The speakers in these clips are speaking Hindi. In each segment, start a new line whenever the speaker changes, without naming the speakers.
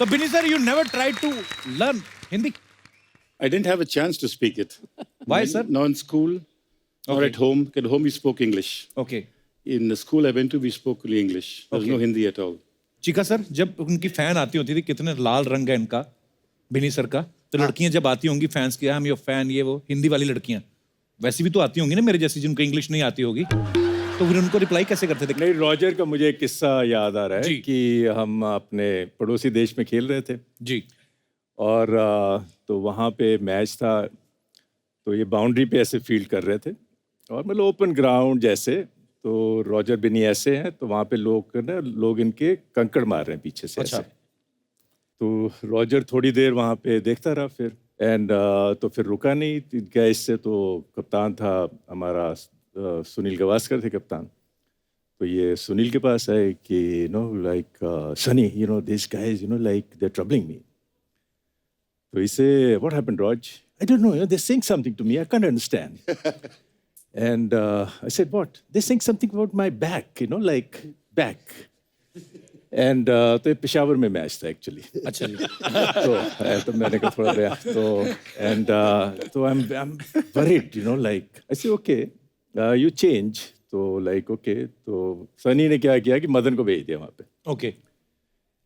So Binny sir, you never tried to learn Hindi?
I didn't have a chance to speak it.
Why, sir?
Not in school, or
Okay.
at home. At home, we spoke English.
Okay.
In the school I went to, we spoke only English. There was
Okay.
no Hindi at all.
Chica sir, जब उनकी फैन आती होती थी, कितने लाल रंग है इनका, बिनी सर का, तो लड़कियां जब आती होंगी फैंस की, हम योर फैन, ये वो हिंदी वाली लड़कियां, वैसी भी तो आती होंगी ना मेरे जैसी जिनको इंग्लिश नहीं आती होगी, तो फिर उनको रिप्लाई कैसे करते थे?
नहीं, रॉजर का मुझे एक किस्सा याद आ रहा है
जी।
कि हम अपने पड़ोसी देश में खेल रहे थे
जी।
और तो वहाँ पे मैच था, तो ये बाउंड्री पे ऐसे फील्ड कर रहे थे और मतलब ओपन ग्राउंड जैसे, तो रॉजर बिनी ऐसे हैं, तो वहाँ पे लोग इनके कंकड़ मार रहे हैं पीछे से
अच्छा।
ऐसे। तो रॉजर थोड़ी देर वहाँ पे देखता रहा फिर तो फिर रुका नहीं गया इससे, तो कप्तान था हमारा सुनील गावस्कर थे कप्तान, तो ये सुनील के पास आए कि like Sunny this guys like they troubling me, तो इसे व्हाट हैपेंड रॉज, I don't know, they saying something to me, I can't understand. And I said, what? They're saying something about my back, like back. And तो ये पेशावर में मैच था एक्चुअली.
अच्छा जी.
तो मैंने कहा थोड़ा गया तो I'm worried, like I said, okay, you change. तो like okay, तो सनी ने क्या किया कि मदन को भेज दिया वहाँ पे.
Okay.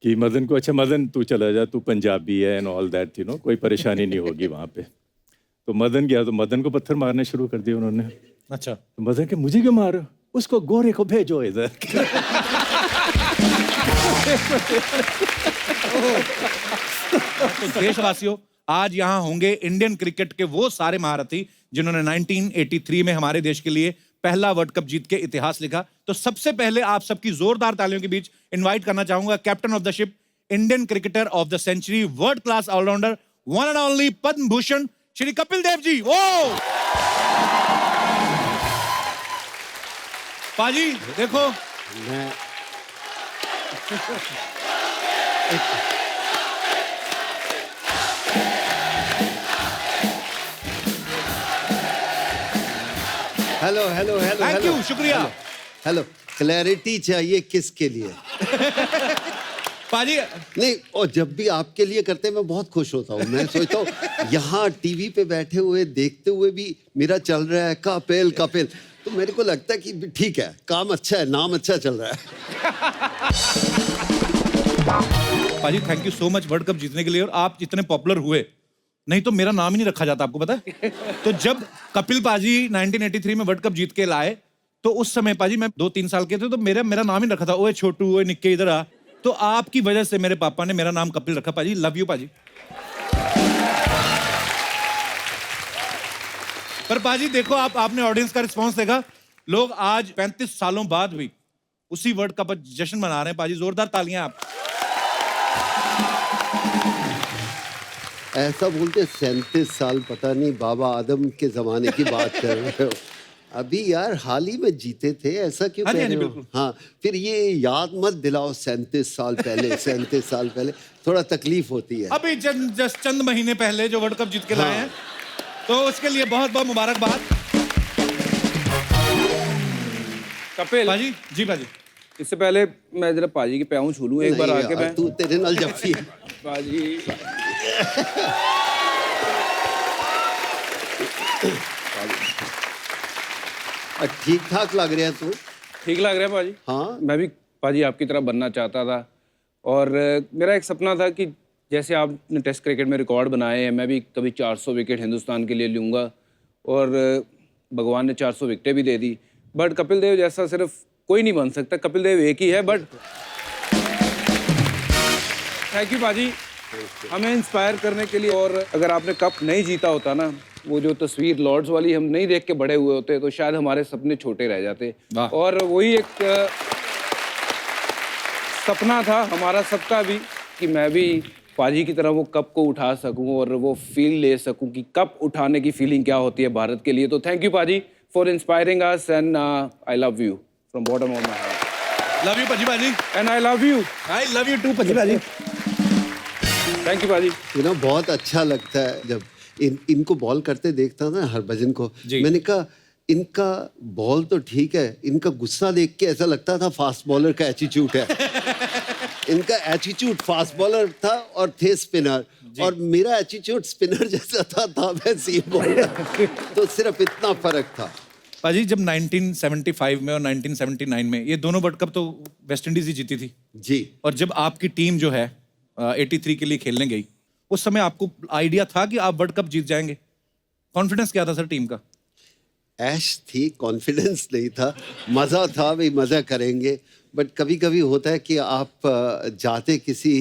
कि मदन को, अच्छा मदन तू चला जा, तू पंजाबी है and all that, कोई परेशानी नहीं होगी वहाँ पे. तो मदन गया, तो मदन को पत्थर मारने शुरू कर दिए उन्होंने.
अच्छा.
तो मदन के, मुझे क्यों मारो, उसको गोरे को भेजो इधर.
तो देशवासियों, आज यहाँ होंगे इंडियन क्रिकेट के वो सारे महारथी जिन्होंने 1983 में हमारे देश के लिए पहला वर्ल्ड कप जीत के इतिहास लिखा. तो सबसे पहले आप सबकी जोरदार तालियों के बीच इनवाइट करना चाहूंगा captain of the ship, Indian cricketer of the century, world class allrounder, one and only Padma Bhushan Shri Kapil Dev ji. ओ पाजी देखो,
मैं hello hello hello
thank
hello
you, शुक्रिया.
हेलो. क्लैरिटी चाहिए किसके लिए?
पाजी
नहीं, और जब भी आपके लिए करते हैं मैं बहुत खुश होता हूँ. मैं सोचता हूँ यहाँ टीवी पे बैठे हुए देखते हुए भी मेरा चल रहा है कपिल कपिल, तो मेरे को लगता है कि ठीक है, काम अच्छा है, नाम अच्छा चल रहा है.
पाजी thank you so much world cup जीतने के लिए, और आप जितने पॉपुलर हुए, नहीं तो मेरा नाम ही नहीं रखा जाता, आपको पता है? तो जब कपिल पाजी 1983 में वर्ल्ड कप जीत के लाए, तो उस समय पाजी मैं 2-3 साल के थे, तो मेरा नाम ही रखा था, ओए छोटू, ओए निक्के इधर आ. तो आपकी वजह से मेरे पापा ने मेरा नाम कपिल रखा. पाजी लव यू पाजी. पर पाजी देखो, आपने ऑडियंस का रिस्पांस देखा, लोग आज 35 सालों बाद भी उसी वर्ल्ड कप पर जश्न मना रहे हैं. पाजी जोरदार तालियां आप.
ऐसा बोलते 37 साल, पता नहीं बाबा आदम के जमाने की बात कर रहे हो. अभी यार हाल ही में जीते थे, ऐसा क्यों
हाँ जी,
कह
हाँ जी,
रहे हो?
बिल्कुल.
हाँ, फिर ये याद मत दिलाओ 37 साल पहले. 37 साल पहले थोड़ा तकलीफ होती है.
अभी चंद महीने पहले जो वर्ल्ड कप जीत के लाए हैं, तो उसके लिए बहुत बहुत मुबारकबाद.
कपिल
पाजी जी. पाजी
इससे पहले मैं जरा पाजी के पैरों छू लूं एक बार
नहीं
आके.
यार,
मैं
तू तेरे नाल जफ्फी है.
पाजी
ठीक ठाक लग रहा है तू.
ठीक लग रहा है पाजी.
हाँ,
मैं भी पाजी आपकी तरह बनना चाहता था, और मेरा एक सपना था कि जैसे आपने टेस्ट क्रिकेट में रिकॉर्ड बनाए हैं, मैं भी कभी 400 विकेट हिंदुस्तान के लिए लूँगा, और भगवान ने 400 विकेटें भी दे दी. बट कपिल देव जैसा सिर्फ कोई नहीं बन सकता, कपिल देव एक ही है. बट थैंक यू पाजी हमें इंस्पायर करने के लिए. और अगर आपने कप नहीं जीता होता ना, वो जो तस्वीर लॉर्ड्स वाली हम नहीं देख के बड़े हुए होते, तो शायद हमारे सपने छोटे रह जाते. और वही एक सपना था हमारा सबका भी कि मैं भी पाजी की तरह वो कप को उठा सकूं और वो फील ले सकूं कि कप उठाने की फीलिंग क्या होती है भारत के लिए. तो thank you paaji for inspiring us, and I love you from bottom of my heart.
Love you paaji. Paaji
and I love you.
I love you too paaji. Paaji
thank you पाजी.
बहुत अच्छा लगता है जब इनको बॉल करते देखता था हरभजन को. मैंने कहा इनका बॉल तो ठीक है, इनका गुस्सा देख के ऐसा लगता था फास्ट बॉलर का एटीट्यूड है. इनका एटीट्यूड फास्ट बॉलर था और थे स्पिनर, और मेरा एटीट्यूड स्पिनर जैसा था मैं सीम बॉलर। तो सिर्फ इतना फर्क था।
पाजी जब 1975 में और 1979 में ये दोनों वर्ल्ड कप तो वेस्ट इंडीज ही जीती थी
जी।
और जब आपकी टीम जो है 83 के लिए खेलने गई, उस समय आपको आइडिया था कि आप वर्ल्ड कप जीत जाएंगे? कॉन्फिडेंस क्या था सर टीम का?
ऐश थी, कॉन्फिडेंस नहीं था। मज़ा था, भाई मज़ा करेंगे, बट कभी कभी होता है कि आप जाते किसी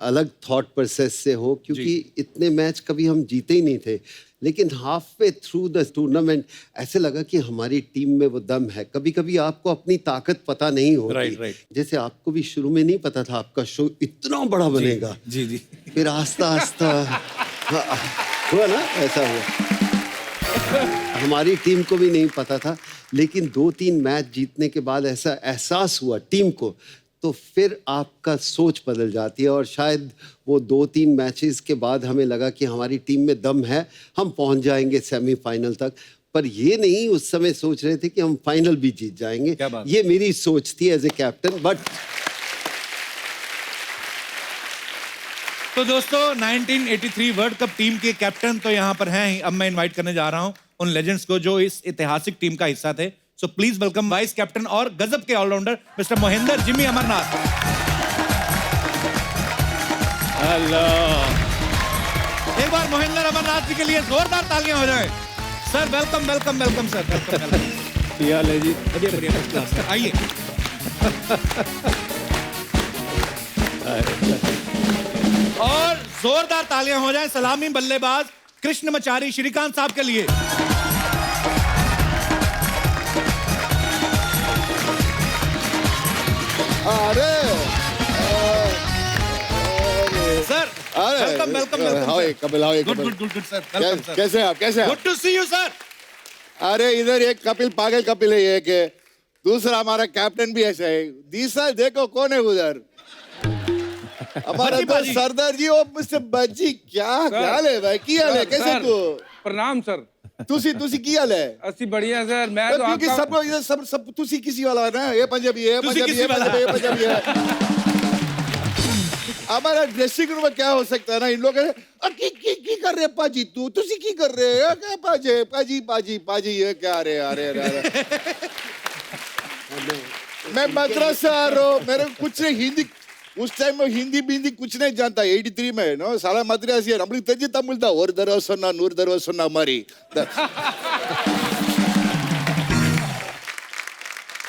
अलग थॉट प्रोसेस से हो, क्योंकि इतने मैच कभी हम जीते ही नहीं थे। लेकिन half way through the tournament ऐसे लगा कि हमारी टीम में वो दम है। कभी कभी आपको अपनी ताकत पता नहीं होती।
राइट।
जैसे आपको भी शुरू में नहीं पता था आपका शो इतना बड़ा बनेगा।
जी जी।
फिर आस्ता आस्ता हुआ ना, ऐसा हुआ। हमारी टीम को भी नहीं पता था, लेकिन 2-3 मैच जीतने के बाद ऐसा एहसास हुआ टीम को, तो फिर आपका सोच बदल जाती है। और शायद वो 2-3 मैचेस के बाद हमें लगा कि हमारी टीम में दम है, हम पहुंच जाएंगे सेमीफाइनल तक। पर ये नहीं उस समय सोच रहे थे कि हम फाइनल भी जीत जाएंगे।
क्या बात?
ये मेरी सोच थी एज ए कैप्टन। बट
तो दोस्तों 1983 वर्ल्ड कप टीम के कैप्टन तो यहाँ पर हैं ही। अब मैं इनवाइट करने जा रहा हूँ उन लेजेंड्स को जो इस ऐतिहासिक टीम का हिस्सा थे। So please welcome vice captain और गजब के allrounder mister Mohinder Jimmy Amarnath. Hello, एक बार मोहिंदर अमरनाथ जी के लिए जोरदार तालियां हो जाए। Sir welcome welcome welcome sir, welcome.
क्या हाल है जी?
बढ़िया बढ़िया, फर्स्ट क्लास सर, आइए। और जोरदार तालियां हो जाए सलामी बल्लेबाज कृष्णमचारी श्रीकांत साहब के लिए। Sir welcome welcome welcome. Good good good sir, welcome sir.
कैसे आप? कैसे आप?
Good to see you sir.
अरे इधर एक कपिल पागल कपिल है ये के, दूसरा हमारा कैप्टन भी ऐसा है। तीसरा देखो कौन है उधर, हमारा
बच्ची
तो
बाजी।
सरदार जी। वो मुझसे बच्ची क्या हाल है भाई? की हाल है? कैसे
सर,
तू?
प्रणाम सर।
तुसी की हाल है?
अस्सी बढ़िया सर। मैं तो
क्योंकि
आपका
सब लोग इधर सब तुसी किसी वाला है ना, ये पंजाबी है,
तुसी
पंजाबी
किसी
है,
वाला।
पंजाबी है, पंजाबी है। हमारा ड्रेसिंग रूम में क्या हो सकता है ना, इन लोग की कर रहे पाजी, तुसी की कर रहे हैं क्या? पाजी पाजी पाजी पाजी ये क्या? अरे अरे अरे मैं मद्रास से आ रहा हूँ, मेरे कुछ नहीं हिंदी, उस टाइम में हिंदी बिंदी कुछ नहीं जानता। 83 में नो साला मद्रासी है, நம்மளுக்கு தெரிஞ்ச தமிழ் தான்। ஒரு தடவை சொன்னா 100 தடவை சொன்ன மாதிரி।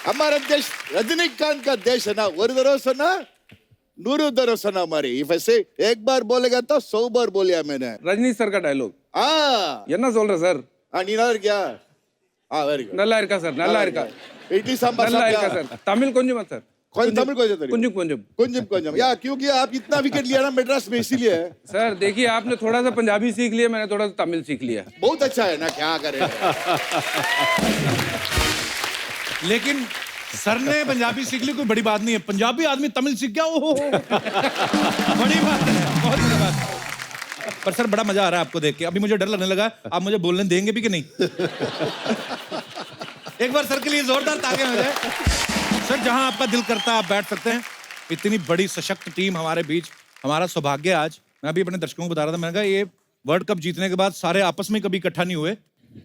हमारा देश रजनीकांत का देश है ना, ஒரு தடவை சொன்னா 100 தடவை சொன்ன மாதிரி। If I say एक बार बोलेगा तो 100 बार बोलिया मैंने।
ரஜினி சார் का डायलॉग என்ன சொல்ற சார்?
நீ நல்லா இருக்கியா? Very good.
நல்லா இருக்கா சார்? நல்லா இருக்கா?
इडली सांभर
நல்லா இருக்கா சார்? தமிழ் கொஞ்சமா சார்?
तमिल को
கொஞ்சம் கொஞ்சம்
कुंजम कुंजम या क्योंकि आप इतना विकेट लिया ना मद्रास में, इसीलिए।
सर देखिए, आपने थोड़ा सा पंजाबी सीख लिया, मैंने थोड़ा सा तमिल सीख लिया।
बहुत अच्छा है ना, क्या करें।
लेकिन सर ने पंजाबी सीख ली, कोई बड़ी बात नहीं है। पंजाबी आदमी तमिल सीख गया, ओहो बड़ी बात है, बहुत बड़ी बात है। पर सर बड़ा मजा आ रहा है आपको देख के। अभी मुझे डर लगने लगा, आप मुझे बोलने देंगे भी कि नहीं? एक बार सर के लिए जोरदार तालियां हो जाए। सर जहां आपका दिल करता है आप बैठ सकते हैं। इतनी बड़ी सशक्त टीम हमारे बीच, हमारा सौभाग्य आज। मैं अभी अपने दर्शकों को बता रहा था, मैंने कहा ये वर्ल्ड कप जीतने के बाद सारे आपस में कभी इकट्ठा नहीं हुए।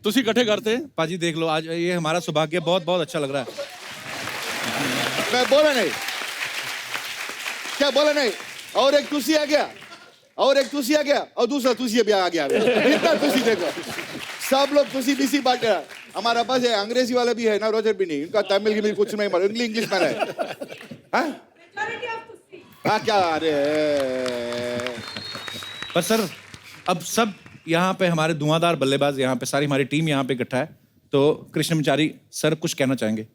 तुसी इकट्ठे करते हैं पाजी, देख लो आज ये हमारा सौभाग्य। बहुत बहुत अच्छा लग रहा है।
मैं बोला नहीं, क्या बोला नहीं? और एक तुसी आ गया, और एक तुसी आ गया, और दूसरा तुसी अभी आ गया। इतना तुसी देखो, सब लोग तुसी बीसी बात रहा। हमारा पास है अंग्रेजी वाला भी है ना, रोजर भी नहीं, इनका तमिल की भी कुछ नहीं मालूम, इंग्लिश में है। हाँ क्या? अरे
पर सर अब सब यहाँ पे हमारे धुआंधार बल्लेबाज, यहाँ पे सारी हमारी टीम यहाँ पे इकट्ठा है। तो कृष्णमचारी सर कुछ कहना चाहेंगे?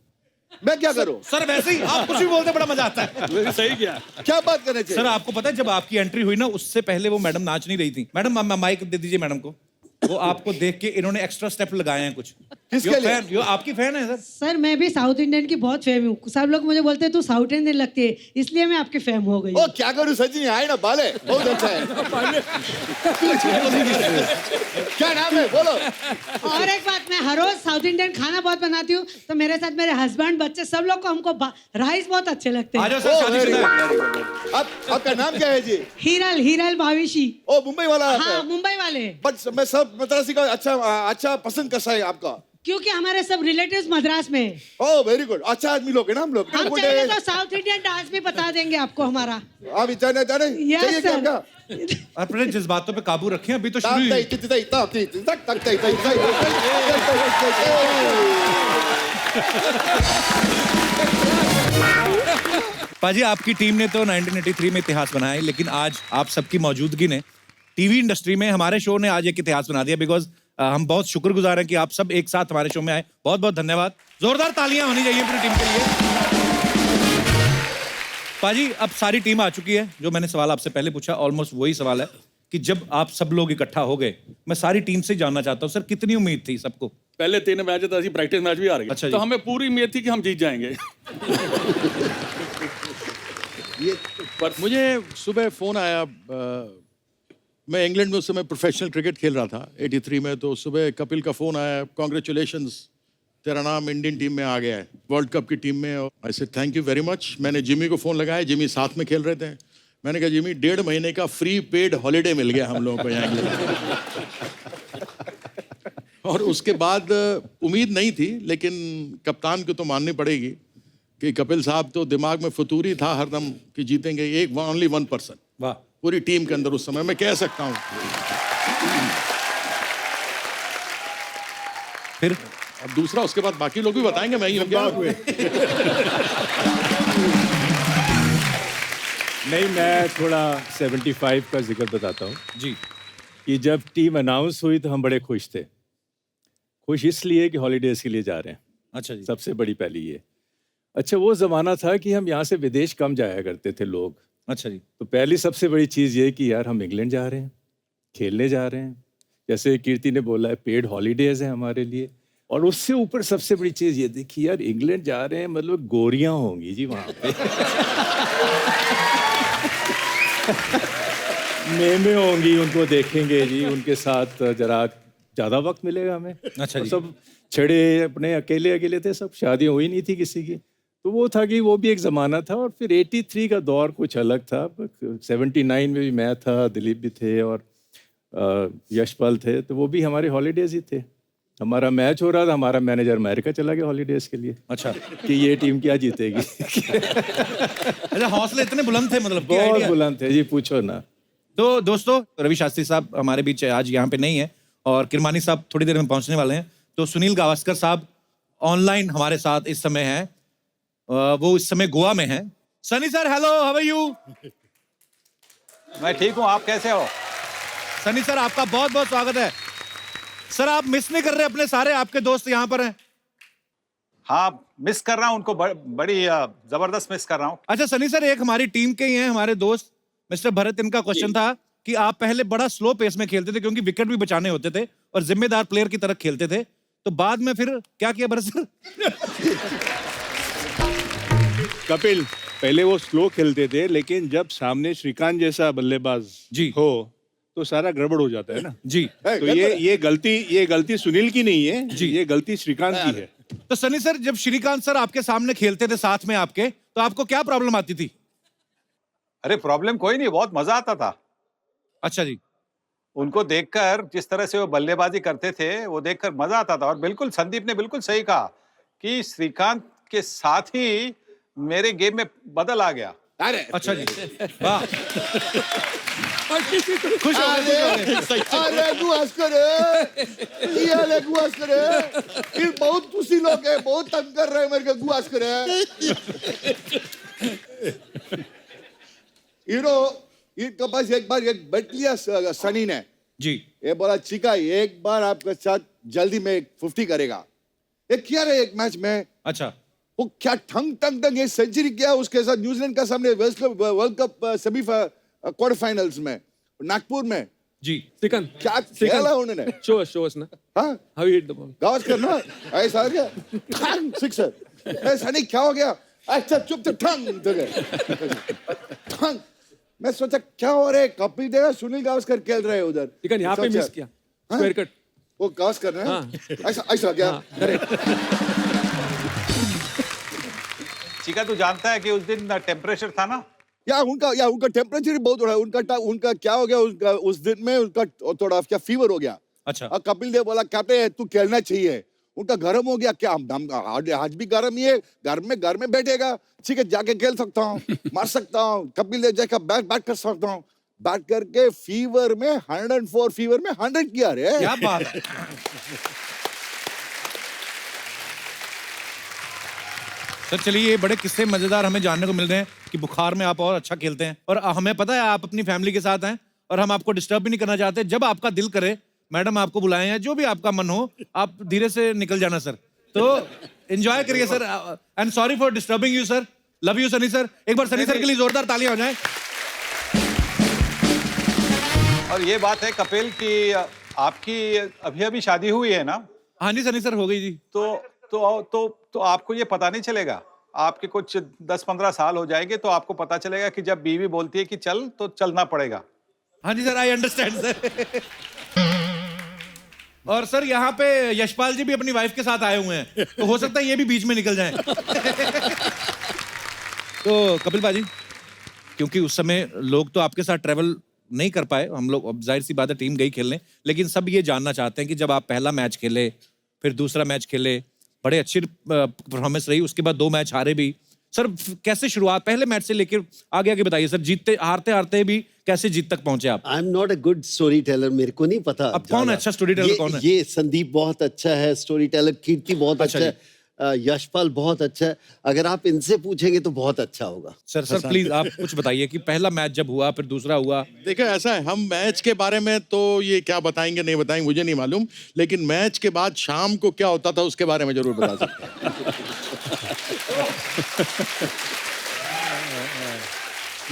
मैं क्या करूं?
सर वैसे ही आप कुछ भी बोलते बड़ा मजा आता है।
सही क्या?
क्या बात करने चाहिए?
सर आपको पता है जब आपकी एंट्री हुई ना, उससे पहले वो मैडम नाच नहीं रही थी। मैडम माइक दे दीजिए मैडम को। वो आपको देख के इन्होंने एक्स्ट्रा स्टेप लगाए हैं कुछ।
किसके लिए?
यो आपकी फैन है सर।
सर मैं भी साउथ इंडियन की बहुत फैन हूँ। सब लोग मुझे बोलते हैं तू साउथ इंडियन लगती है, इसलिए मैं आपकी फैन हो गई।
ओ क्या करूं सचिन, आए ना बाले, बहुत अच्छा है। क्या नाम है बोलो?
और एक बात, मैं हर रोज साउथ इंडियन खाना बहुत बनाती हूँ, तो मेरे साथ मेरे हस्बैंड बच्चे सब लोग को हमको राइस बहुत अच्छे लगते
आ
हैं।
जाओ सर, शादीशुदा है।
आपका नाम क्या है जी?
हीरल हीरल भाविशी।
ओ मुंबई वाला है
हाँ
आप?
मुंबई वाले,
बट मैं सब मद्रासी का अच्छा पसंद कैसा है आपका?
क्योंकि हमारे सब रिलेटिव्स मद्रास में हैं।
ओ वेरी गुड, अच्छा आदमी लोग है ना हम लोग।
हम
Good
चाहेंगे
day.
तो साउथ इंडियन डांस भी बता देंगे आपको हमारा।
आप जाने जाने
Yes,
चाहिए क्या
sir.
आपका?
अपने जज्बातों पे काबू रखें, अभी तो शुरू ही
ताक
हुई।
तई तई ताक तई तक तक तई तई
पाजी, आपकी टीम ने तो 1983 में इतिहास बनाया है, लेकिन आज आप सबकी मौजूदगी ने टीवी इंडस्ट्री में हमारे शो ने आज एक इतिहास बना दिया। बिकॉज हम बहुत शुक्रगुजार हैं कि आप सब एक साथ हमारे शो में आए। बहुत बहुत धन्यवाद, जोरदार तालियां होनी चाहिए पूरी टीम के लिए। पाजी, अब सारी टीम आ चुकी है। जो मैंने सवाल आपसे पहले पूछा ऑलमोस्ट वही सवाल है कि जब आप सब लोग इकट्ठा हो गए, मैं सारी टीम से जानना चाहता हूँ सर, कितनी उम्मीद थी सबको?
पहले 3 मैच था, ਅਸੀਂ प्रैक्टिस मैच भी आ रही
अच्छा जी।
तो हमें पूरी उम्मीद थी कि हम जीत जाएंगे।
पर मुझे सुबह फ़ोन आया, मैं इंग्लैंड में उस समय प्रोफेशनल क्रिकेट खेल रहा था 83 में, तो सुबह कपिल का फ़ोन आया, कॉन्ग्रेचुलेशंस, तेरा नाम इंडियन टीम में आ गया है, वर्ल्ड कप की टीम में। I said thank you very much. मैंने जिमी को फ़ोन लगाया, जिमी साथ में खेल रहे थे। मैंने कहा जिमी, 1.5 महीने का फ्री पेड हॉलीडे मिल गया हम लोगों को यहाँ इंग्लैंड में। और उसके बाद उम्मीद नहीं थी, लेकिन कप्तान को तो माननी पड़ेगी कि कपिल साहब तो दिमाग में फतूरी था हरदम कि जीतेंगे। एक ओनली 1%
वाह,
पूरी टीम के अंदर उस समय मैं कह सकता हूँ।
फिर
अब दूसरा, उसके बाद बाकी लोग भी बताएंगे, मैं ही हूँ क्या?
नहीं, मैं थोड़ा 75 का जिक्र बताता हूँ
जी।
कि जब टीम अनाउंस हुई तो हम बड़े खुश थे। खुश इसलिए कि हॉलीडेज के लिए जा रहे हैं,
अच्छा जी।
सबसे बड़ी पहली ये। अच्छा, वो ज़माना था कि हम यहाँ से विदेश कम जाया करते थे लोग।
अच्छा जी।
तो पहली सबसे बड़ी चीज़ ये कि यार हम इंग्लैंड जा रहे हैं, खेलने जा रहे हैं। जैसे कीर्ति ने बोला है, पेड हॉलीडेज हैं हमारे लिए। और उससे ऊपर सबसे बड़ी चीज़ ये थी कि यार इंग्लैंड जा रहे हैं, मतलब गोरियाँ होंगी जी वहाँ पे। मेमे होंगी, उनको देखेंगे जी, उनके साथ जरा ज़्यादा वक्त मिलेगा हमें।
अच्छा
और
जी।
सब छड़े अपने अकेले अकेले थे, सब शादियाँ हुई नहीं थी किसी की। तो वो था कि वो भी एक ज़माना था। और फिर 83 का दौर कुछ अलग था। 79 में भी मैं था, दिलीप भी थे और यशपाल थे, तो वो भी हमारे हॉलीडेज ही थे। हमारा मैच हो रहा था, हमारा मैनेजर अमेरिका चला गया हॉलीडेज के लिए।
अच्छा।
कि ये टीम क्या जीतेगी।
अच्छा, हौसले इतने बुलंद थे, मतलब कि
बहुत
idea।
बुलंद थे जी, पूछो ना।
तो दोस्तों, रवि शास्त्री साहब हमारे बीच आज यहाँ पे नहीं है और किरमानी साहब थोड़ी देर में पहुंचने वाले हैं। तो सुनील गावस्कर साहब ऑनलाइन हमारे साथ इस समय हैं। वो इस समय गोवा में हैं। Sunny sir, hello, how are you?
मैं ठीक हूँ, आप कैसे हो?
सनी सर, आपका बहुत बहुत स्वागत है। सर, आप मिस नहीं कर रहे अपने सारे आपके दोस्त यहाँ पर हैं?
हाँ, मिस कर रहा हूँ उनको, बड़ी जबरदस्त मिस कर रहा हूँ।
अच्छा सनी सर, एक हमारी टीम के ही हैं हमारे दोस्त मिस्टर भरत। इनका क्वेश्चन था कि आप पहले बड़ा स्लो पेस में खेलते थे क्योंकि विकेट भी बचाने होते थे और जिम्मेदार प्लेयर की तरह खेलते थे, तो बाद में फिर क्या किया भरत सर?
कपिल, पहले वो स्लो खेलते थे, लेकिन जब सामने श्रीकांत जैसा बल्लेबाज
जी
हो तो सारा गड़बड़ हो जाता है ना
जी।
तो ये गलती सुनील की नहीं है जी, ये गलती श्रीकांत की है।
तो सनी सर, जब श्रीकांत सर आपके सामने खेलते थे साथ में आपके, तो आपको क्या प्रॉब्लम आती थी?
अरे प्रॉब्लम कोई नहीं, बहुत मजा आता था।
अच्छा जी।
उनको देखकर, जिस तरह से वो बल्लेबाजी करते थे, वो देखकर मजा आता था। और बिल्कुल संदीप ने बिल्कुल सही कहा कि श्रीकांत के साथ ही मेरे गेम में बदल आ गया।
अरे
अच्छा जी, वाह, खुश हो गए।
अरे गुआस्कर ये गुआस्कर ये बहुत खुशी लोग है, बहुत तंग कर रहे हैं मेरे को गुआस्कर। यू नो, इनके पास एक बार एक बैठ लिया सनी ने
जी।
ये बोला चिका एक बार आपके साथ जल्दी में 50 करेगा। ये किया रहे एक मैच में।
अच्छा।
वो क्या ठंग ये सेंचुरी किया उसके साथ न्यूजीलैंड का सामने world cup semi quarter finals में नागपुर में
जी।
Srikanth,
क्या खेला उन्होंने।
show us na.
हाँ
How you hit the ball?
Gavaskar ना ऐसा आ गया ठंग सिक्सर। ऐसा नहीं क्या हो गया, अच्छा चुप तो ठंग तो गए ठंग। मैं सोचा क्या हो रहा है, कपिल देव सुनील गावस्कर खेल रहे हैं उधर।
Srikanth, यहाँ पे मिस किया स्क्वायर कट।
वो गावस्कर ना
हाँ।
ऐसा ऐसा क्या।
चिका, तू जानता है कि उस दिन टेम्परेचर था ना
या उनका टेम्परेचर बहुत हो रहा है, उनका क्या हो गया, उनका उस दिन में उनका थोड़ा क्या फीवर हो गया।
अच्छा।
और कपिल देव बोला कैप्टन तू खेलना चाहिए, उनका गर्म हो गया, क्या हम आज भी गर्म ही है, घर में बैठेगा, ठीक है जाके खेल सकता हूँ, मार सकता हूँ, कपिल देव जैसा बैट कर सकता हूँ, बैट करके फीवर में 104 फीवर में 100 किया रे।
क्या बात है। सर चलिए, ये बड़े किस्से मजेदार हमें जानने को मिल रहे हैं कि बुखार में आप और अच्छा खेलते हैं, और हमें पता है आप अपनी फैमिली के साथ हैं और हम आपको डिस्टर्ब भी नहीं करना चाहते। जब आपका दिल करे मैडम आपको बुलाएं या जो भी आपका मन हो, आप धीरे से निकल जाना सर। तो एंजॉय करिए sir, and sorry for disturbing you sir. Love you Sunny sir. एक बार सनी सर के लिए जोरदार तालियां हो जाएं।
और ये बात है कपिल कि आपकी अभी शादी हुई है ना?
हाँ जी सनी सर, हो गई जी।
तो आपको ये पता नहीं चलेगा, आपके कुछ 10-15 साल हो जाएंगे तो आपको पता चलेगा कि जब बीवी बोलती है कि चल तो चलना पड़ेगा।
हाँ जी सर, आई अंडरस्टैंड सर। और सर यहाँ पे यशपाल जी भी अपनी वाइफ के साथ आए हुए हैं, तो हो सकता है ये भी बीच में निकल जाएं। तो कपिल भाजी, क्योंकि उस समय लोग तो आपके साथ ट्रेवल नहीं कर पाए, हम लोग, अब जाहिर सी बात है टीम गई खेलने, लेकिन सब ये जानना चाहते हैं कि जब आप पहला मैच खेले, फिर दूसरा मैच खेले, बड़े अच्छी परफॉर्मेंस रही, उसके बाद 2 मैच हारे भी, सर कैसे शुरुआत पहले मैच से लेकर आगे आगे बताइए सर, जीतते हारते हारते भी कैसे जीत तक पहुंचे आप?
I am not a good story teller, मेरे को नहीं पता।
अब कौन अच्छा स्टोरी टेलर कौन है?
ये संदीप बहुत अच्छा है स्टोरी टेलर, कीर्ति बहुत अच्छा है, यशपाल बहुत अच्छा है। अगर आप इनसे पूछेंगे तो बहुत अच्छा होगा।
सर प्लीज आप कुछ बताइए कि पहला मैच जब हुआ, फिर दूसरा हुआ।
देखो ऐसा है, हम मैच के बारे में तो ये क्या बताएंगे नहीं बताएंगे मुझे नहीं मालूम, लेकिन मैच के बाद शाम को क्या होता था उसके बारे में जरूर बता सकते हैं।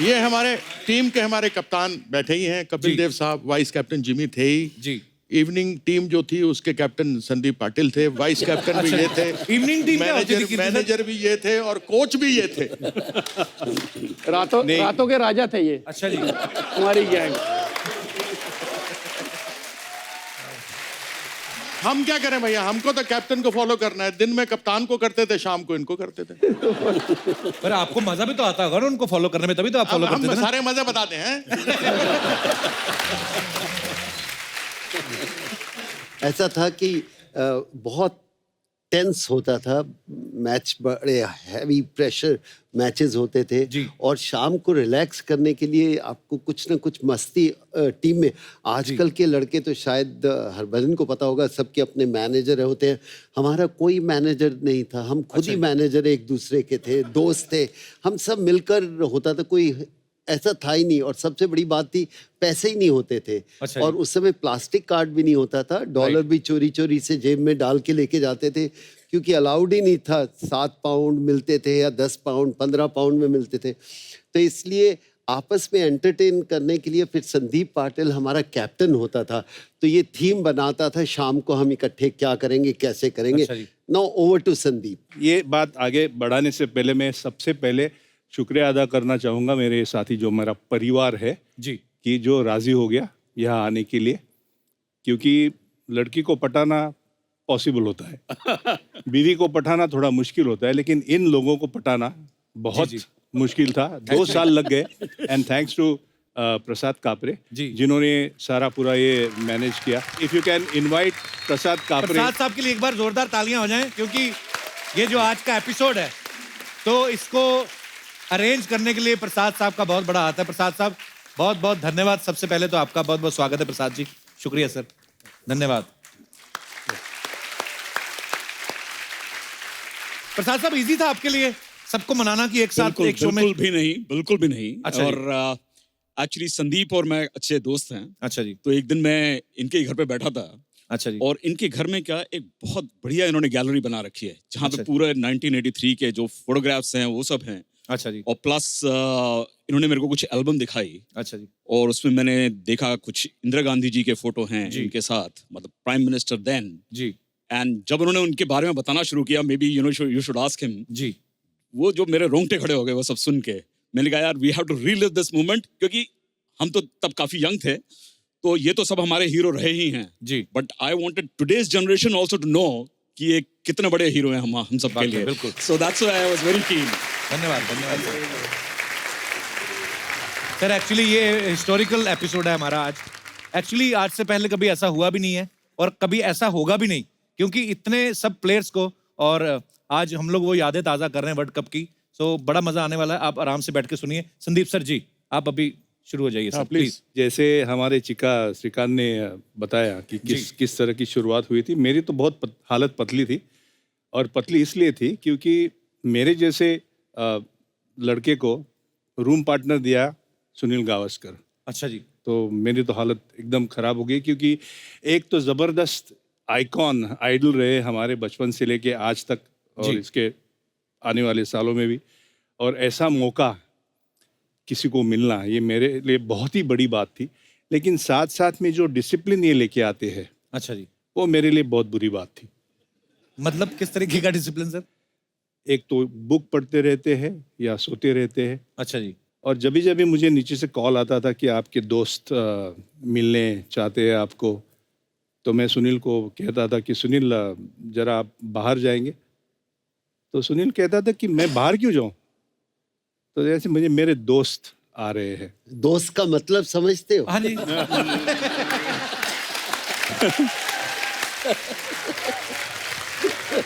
ये हमारे टीम के हमारे कप्तान बैठे ही हैं, कपिल देव साहब, वाइस कैप्टन जिमी थे ही
जी।
इवनिंग टीम जो थी उसके कैप्टन संदीप पाटिल थे, वाइस कैप्टन भी ये थे,
इवनिंग टीम
मैनेजर भी ये थे और कोच भी ये थे।
रातों के राजा थे ये।
अच्छा जी।
हमारी गैंग।
हम क्या करें भैया, हमको तो कैप्टन को फॉलो करना है, दिन में कप्तान को करते थे, शाम को इनको करते थे।
पर आपको मजा भी तो आता होगा ना उनको फॉलो करने में, तभी तो आप फॉलो करते थे
हम
ना?
सारे मजे बताते हैं।
ऐसा था कि बहुत टेंस होता था मैच, बड़े हैवी प्रेशर मैचेस होते थे
जी।
और शाम को रिलैक्स करने के लिए आपको कुछ ना कुछ मस्ती टीम में। आजकल के लड़के तो शायद हरभजन को पता होगा, सबके अपने मैनेजर होते हैं, हमारा कोई मैनेजर नहीं था, हम खुद ही मैनेजर एक दूसरे के थे, दोस्त थे, हम सब मिलकर होता था, कोई ऐसा था ही नहीं। और सबसे बड़ी बात थी पैसे ही नहीं होते थे।
अच्छा
और उस समय प्लास्टिक कार्ड भी नहीं होता था, डॉलर भी चोरी चोरी से जेब में डाल के लेके जाते थे, क्योंकि अलाउड ही नहीं था। 7 पाउंड मिलते थे या 10 पाउंड 15 पाउंड में मिलते थे, तो इसलिए आपस में एंटरटेन करने के लिए फिर संदीप पाटिल हमारा कैप्टन होता था, तो ये थीम बनाता था शाम को हम इकट्ठे क्या करेंगे कैसे करेंगे।
अच्छा जी।
Now over to Sandeep.
ये बात आगे बढ़ाने से पहले मैं सबसे पहले शुक्रिया अदा करना चाहूँगा मेरे साथी जो मेरा परिवार है
जी,
कि जो राज़ी हो गया यहाँ आने के लिए, क्योंकि लड़की को पटाना पॉसिबल होता है, बीवी को पटाना थोड़ा मुश्किल होता है, लेकिन इन लोगों को पटाना बहुत मुश्किल था। 2 साल लग गए। एंड थैंक्स टू प्रसाद कापरे
जी,
जिन्होंने सारा पूरा ये मैनेज किया। इफ यू कैन इनवाइट प्रसाद कापरे।
प्रसाद साहब के लिए एक बार जोरदार तालियां हो जाएं, क्योंकि ये जो आज का एपिसोड है तो इसको अरेंज करने के लिए प्रसाद साहब का बहुत बड़ा हाथ है। प्रसाद साहब बहुत बहुत धन्यवाद। सबसे पहले तो आपका बहुत बहुत स्वागत है प्रसाद जी। शुक्रिया सर, धन्यवाद। प्रसाद साहब, इजी था आपके लिए सबको मनाना कि एक साथ एक शो में?
बिल्कुल भी नहीं।
अच्छा
और एक्चुअली संदीप और मैं अच्छे दोस्त हैं।
अच्छा जी।
तो एक दिन मैं इनके घर पे बैठा था।
अच्छा जी।
और इनके घर में क्या एक बहुत बढ़िया इन्होंने गैलरी बना रखी है, जहाँ
अच्छा
पे पूरे 1983 के जो फोटोग्राफ्स हैं वो सब हैं।
अच्छा जी।
और प्लस इन्होंने मेरे को कुछ एल्बम दिखाई।
अच्छा जी।
और उसमें मैंने देखा कुछ इंदिरा गांधी जी के फोटो हैं इनके साथ, मतलब प्राइम मिनिस्टर देन
जी।
एंड जब उन्होंने उनके बारे में बताना शुरू किया, may be you should ask him
जी,
वो जो मेरे रोंगटे खड़े हो गए वो सब सुन के, मैंने कहा यार we have to relive this moment, क्योंकि हम तो तब काफी यंग थे, तो ये तो सब हमारे हीरो रहे ही हैं
जी,
but I wanted today's generation also to know कि ये कितने बड़े हीरो हैं हम सब के लिए।
बिल्कुल।
So that's why I was very keen.
धन्यवाद धन्यवाद। सर एक्चुअली ये हिस्टोरिकल एपिसोड है हमारा आज। एक्चुअली आज से पहले कभी ऐसा हुआ भी नहीं है और कभी ऐसा होगा भी नहीं, क्योंकि इतने सब प्लेयर्स को और आज हम लोग वो यादें ताज़ा कर रहे हैं वर्ल्ड कप की। सो बड़ा मजा आने वाला है, आप आराम से बैठ के सुनिए। संदीप सर जी, आप अभी शुरू हो जाइए सर, प्लीज।
जैसे हमारे चिका श्रीकांत ने बताया कि किस तरह की शुरुआत हुई थी। मेरी तो बहुत हालत पतली थी, और पतली इसलिए थी क्योंकि मेरे जैसे लड़के को रूम पार्टनर दिया सुनील गावस्कर।
अच्छा जी।
तो मेरी तो हालत एकदम खराब हो गई, क्योंकि एक तो जबरदस्त आइकॉन आइडल रहे हमारे बचपन से लेके आज तक और इसके आने वाले सालों में भी, और ऐसा मौका किसी को मिलना ये मेरे लिए बहुत ही बड़ी बात थी। लेकिन साथ साथ में जो डिसिप्लिन ये लेके आते हैं,
अच्छा जी,
वो मेरे लिए बहुत बुरी बात थी।
मतलब किस तरीके का डिसिप्लिन सर?
एक तो बुक पढ़ते रहते हैं या सोते रहते हैं।
अच्छा जी।
और जब भी मुझे नीचे से कॉल आता था कि आपके दोस्त मिलने चाहते हैं आपको, तो मैं सुनील को कहता था कि सुनील जरा आप बाहर जाएंगे। तो सुनील कहता था कि मैं बाहर क्यों जाऊं? तो जैसे मुझे मेरे दोस्त आ रहे हैं।
दोस्त का मतलब समझते हो?
हाँ जी।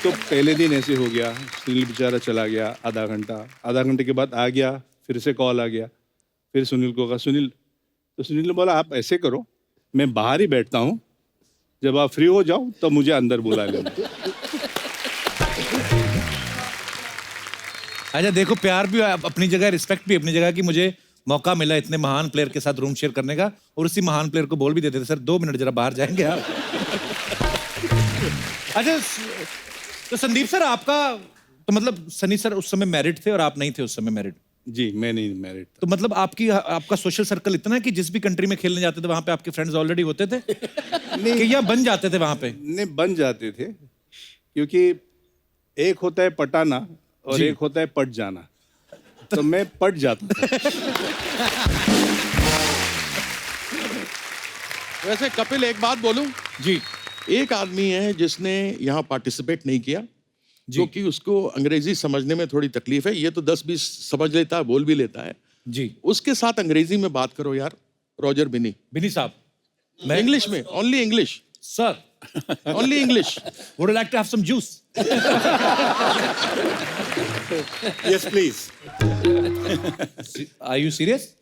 तो पहले दिन ऐसे हो गया, सुनील बेचारा चला गया आधा घंटे के बाद आ गया, फिर से कॉल आ गया। फिर सुनील को कहा सुनील, तो सुनील ने बोला आप ऐसे करो, मैं बाहर ही बैठता हूँ, जब आप फ्री हो जाओ तो मुझे अंदर बुला लेना।
अच्छा देखो, प्यार भी अपनी जगह, रिस्पेक्ट भी अपनी जगह कि मुझे मौका मिला इतने महान प्लेयर के साथ रूम शेयर करने का, और उसी महान प्लेयर को बोल भी देते थे सर 2 मिनट जरा बाहर जाएंगे आप। अच्छा तो संदीप सर, आपका तो मतलब सनी सर उस समय मैरिड थे और आप नहीं थे उस समय मैरिड?
जी मैं नहीं मैरिड था।
तो मतलब आपका सोशल सर्कल इतना है कि जिस भी कंट्री में खेलने जाते थे वहां पे आपके फ्रेंड्स ऑलरेडी होते थे? कि या बन जाते थे वहां पे?
नहीं, बन जाते थे, क्योंकि एक होता है पटाना और एक होता है पट जाना। तो मैं पट जाता था।
वैसे कपिल एक बात बोलूं
जी,
एक आदमी है जिसने यहाँ पार्टिसिपेट नहीं किया, क्योंकि उसको अंग्रेजी समझने में थोड़ी तकलीफ है। ये तो 10-20 समझ लेता है, बोल भी लेता है
जी।
उसके साथ अंग्रेजी में बात करो यार। रॉजर बिनी
साहब,
मैं इंग्लिश में, only English
sir,
only English.
Would you like to have some juice?
Yes, please.
Are you serious?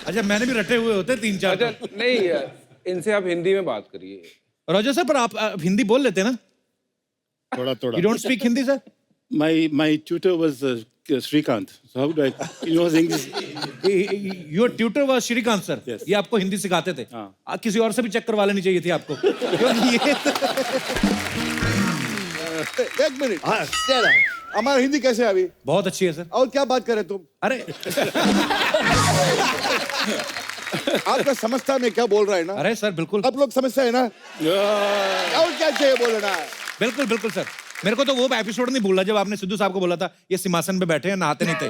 अच्छा, मैंने भी रटे हुए होते 3-4।
अच्छा नहीं, इनसे आप हिंदी में बात करिए।
रोजर सर, पर आप हिंदी बोल लेते हैं ना?
थोड़ा
You don't speak Hindi, sir?
My tutor was Srikanth. So how do I? He knows English.
Your tutor was Shrikant sir.
Yes.
ये आपको हिंदी सिखाते थे?
हाँ।
किसी और से भी चेक करवा लेनी चाहिए थी आपको। क्योंकि ये
एक मिनट,
हाँ, चलो।
हमारा हिंदी कैसे है अभी?
बहुत अच्छी है सर।
और क्या बात कर रहे तुम?
अरे
आपका समझता मैं क्या बोल रहा है ना?
अरे सर बिल्कुल,
आप लोग समझते हैं ना? और क्या चाहिए बोलना?
बिल्कुल बिल्कुल सर। मेरे को तो वो एपिसोड नहीं भूला जब आपने सिद्धू साहब को बोला था ये सिंहासन पे बैठे हैं, नहाते नहीं थे।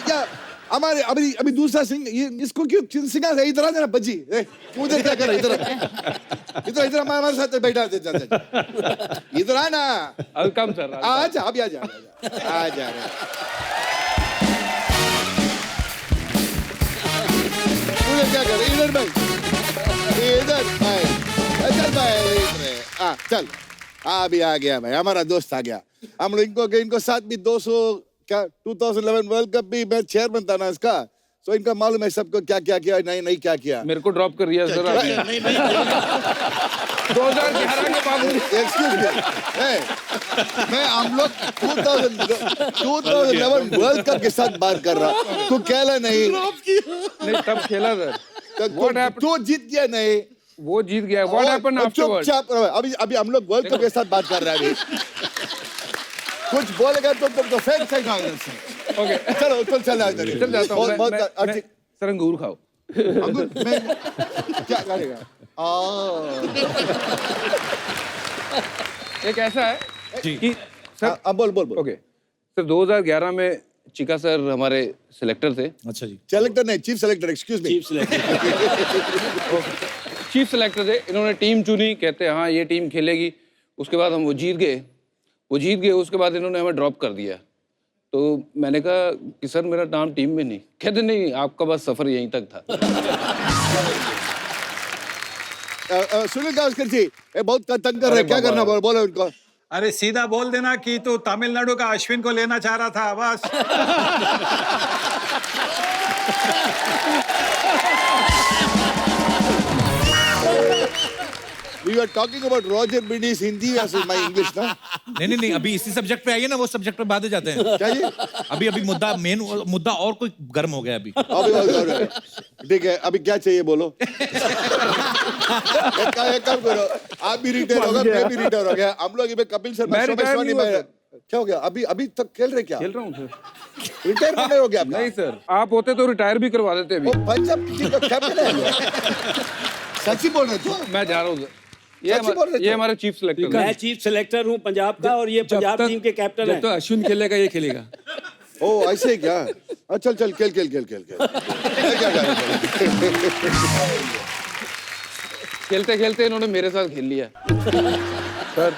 क्या हमारे अभी दूसरा सिंह, ये इसको क्यों सिंगा से इधर आ जाना बज्जी, क्यों क्या कर इधर इधर हमारे साथ बैठा इधर आना।
Welcome sir.
आजा अभी आजा आजा। तूने क्या कर इधर भाई, इधर भाई चल अभी आ गया भाई, हमारा दोस्त आ गया। हम लोग इनको साथ भी 2011 वर्ल्ड कप भी मैं चेयरमैन था ना इसका, तो इनका मालूम है सबको क्या क्या किया, नहीं क्या किया।
मेरे को ड्रॉप कर दिया सर आपने। 2011 के बाद
एक्सक्यूज मी, मैं हम लोग 2011 वर्ल्ड कप के साथ बात कर रहा, तू कहला नहीं
तब खेला सर।
तू जीत गया नहीं,
वो जीत गया। What happened afterward?
चुपचाप अभी हम लोग वर्ल्ड कप के साथ बात कर रहे हैं। कुछ बोलेगा तो तुम तो फेंक सही
ओके
चलो चल
चल जाता हूँ मैं। सर अंगूर खाओ।
अंगूर मैं क्या करेगा?
एक ऐसा है कि
सर बोल
ओके सर, 2011 में चिका सर हमारे सिलेक्टर थे।
अच्छा जी।
सेलेक्टर नहीं, chief selector, excuse me.
Chief selector थे। इन्होंने टीम चुनी, कहते हैं हाँ ये टीम खेलेगी। उसके बाद हम वो जीत गए। उसके बाद इन्होंने हमें ड्रॉप कर दिया। तो मैंने कहा कि सर मेरा नाम टीम में नहीं। कहते नहीं, आपका बस सफ़र यहीं तक था।
सुनील गावस्कर जी, ये बहुत तंग कर रहे हैं, क्या करना, बोलो उनको।
अरे सीधा बोल देना कि तू तमिलनाडु का अश्विन को लेना चाह रहा था, बस।
We were talking about Roger Binny's Hindi versus my English, ना?
नहीं, अभी इसी सब्जेक्ट पे आइए ना, वो सब्जेक्ट पे बाद में जाते हैं।
क्या जी?
अभी मुद्दा मेन मुद्दा और कोई गर्म हो गया अभी।
ठीक है, अभी क्या चाहिए बोलो। एक काम करो, आप भी रिटायर होगा, मैं भी रिटायर हो गया, हम लोग कपिल शर्मा क्या हो गया? अभी तक खेल रहे क्या?
खेल रहा हूँ सर।
रिटायर नहीं हो गया?
नहीं सर, आप होते तो रिटायर भी करवा देते अभी।
पंजाब टीम का कैप्टन है। सच्ची बोल रहे तू?
मैं जा रहा हूँ सर। ये हमारे चीफ सेलेक्टर।
मैं चीफ सेलेक्टर हूँ पंजाब का और ये पंजाब टीम के कैप्टन है।
तो अश्विन खेलेगा, ये खेलेगा।
ओ ऐसे क्या? चल खेल।
खेलते खेलते इन्होंने मेरे साथ खेल लिया सर।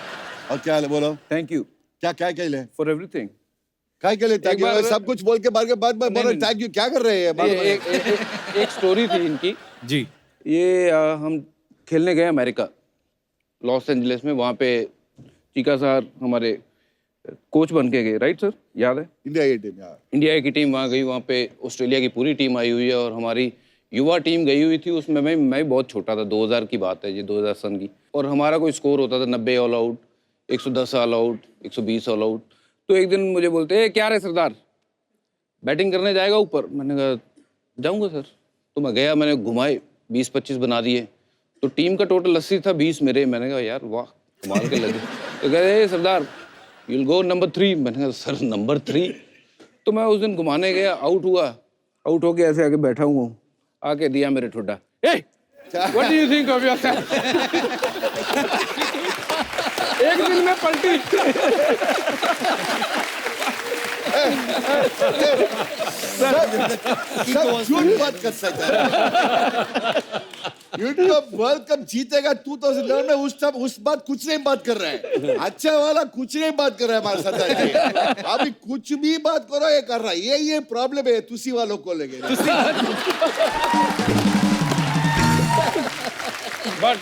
और क्या हाल है बोलो?
थैंक यू
क्या खेले?
For everything.
क्या खेले? थैंक यू सब कुछ बोल के बाद में बोलो थैंक यू। क्या कर रहे हैं?
एक स्टोरी थी इनकी
जी।
ये हम खेलने गए अमेरिका, लॉस एंजलिस में। वहाँ पे चीका सर हमारे कोच बन के गए, राइट सर? याद है?
इंडिया की टीम यार,
इंडिया की टीम वहाँ गई। वहाँ पे ऑस्ट्रेलिया की पूरी टीम आई हुई है और हमारी युवा टीम गई हुई थी। उसमें मैं बहुत छोटा था, 2000 की बात है, ये 2000 सन की। और हमारा कोई स्कोर होता था 90 all out, 110 all out, 120 all out. तो एक दिन मुझे बोलते क्या रे सरदार, बैटिंग करने जाएगा ऊपर? मैंने कहा जाऊँगा सर। तो मैं गया, मैंने घुमाए, 20-25 बना दिए। तो टीम का टोटल 80 था, 20 मेरे। मैंने कहा यार वाह, कमाल के लगे। तो कह रहे सरदार यू विल गो नंबर 3। मैंने कहा सर नंबर 3? तो मैं उस दिन घुमाने गया, आउट हुआ। आउट होके ऐसे आके बैठा हुआ हूँ, आके दिया मेरे ठुड्डा। What do you think of yourself? एक दिन में पलटी।
झूठ बात कर सकता है। वर्ल्ड कप जीतेगा 2009 में, उस बात कुछ नहीं बात कर रहा है। अच्छा वाला कुछ नहीं बात कर रहा है हमारे साथ। अभी कुछ भी बात करो ये कर रहा है। ये प्रॉब्लम है तुसी वालों को लेके।
बट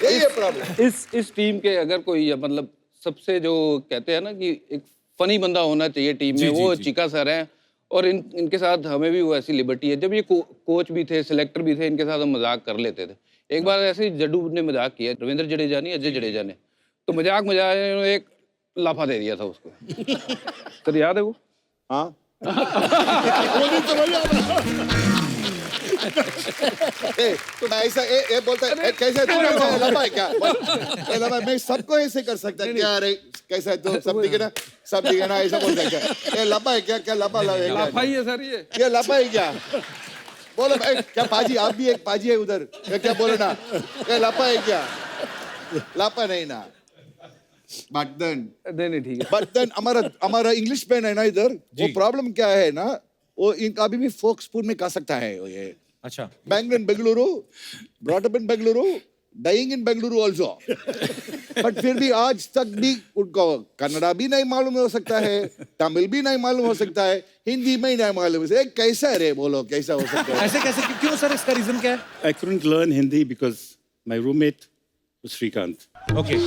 ये प्रॉब्लम।
इस टीम के अगर कोई मतलब सबसे जो कहते हैं ना कि एक फनी बंदा होना चाहिए टीम में, वो चिका सर हैं। और इनके साथ हमें भी वो ऐसी लिबर्टी है। जब ये कोच भी थे, सिलेक्टर भी थे, इनके साथ हम मजाक कर लेते थे। एक बार ऐसे ही जड्डू ने मजाक किया, रविंद्र जडेजा नहीं, अजय जडेजा ने। तो मजाक एक लाफा दे दिया था उसको। सर याद है वो?
हाँ। तो मैं ऐसा बोलता है कैसे लंबा है क्या? लंबा मैं सबको ऐसे कर सकता है क्या? अरे कैसा है तो सब दिखे ना ऐसा बोलता है क्या? लंबा है क्या? लंबा
लाफा ही है सर
ये लंबा है क्या? बोलो क्या पाजी? आप भी एक पाजी है उधर, क्या बोले ना? लंबा है क्या? लापा नहीं ना। बट देन
ठीक है।
बट देन हमारा इंग्लिश पेन है ना इधर, वो प्रॉब्लम क्या है ना, वो इनका अभी भी फोक स्पून में खा सकता है ये।
अच्छा।
Bengaluru, brought up in Bengaluru, dying in Bengaluru also. But फिर भी आज तक भी उनको कन्नड़ा भी नहीं मालूम हो सकता है, तमिल भी नहीं मालूम हो सकता है, हिंदी में ही नहीं मालूम हो सकता है। कैसा है रे? बोलो कैसा हो सकता है?
ऐसे कैसे? क्यों सर? इसका रीजन क्या है?
I couldn't learn Hindi because my roommate was Srikanth.
Okay.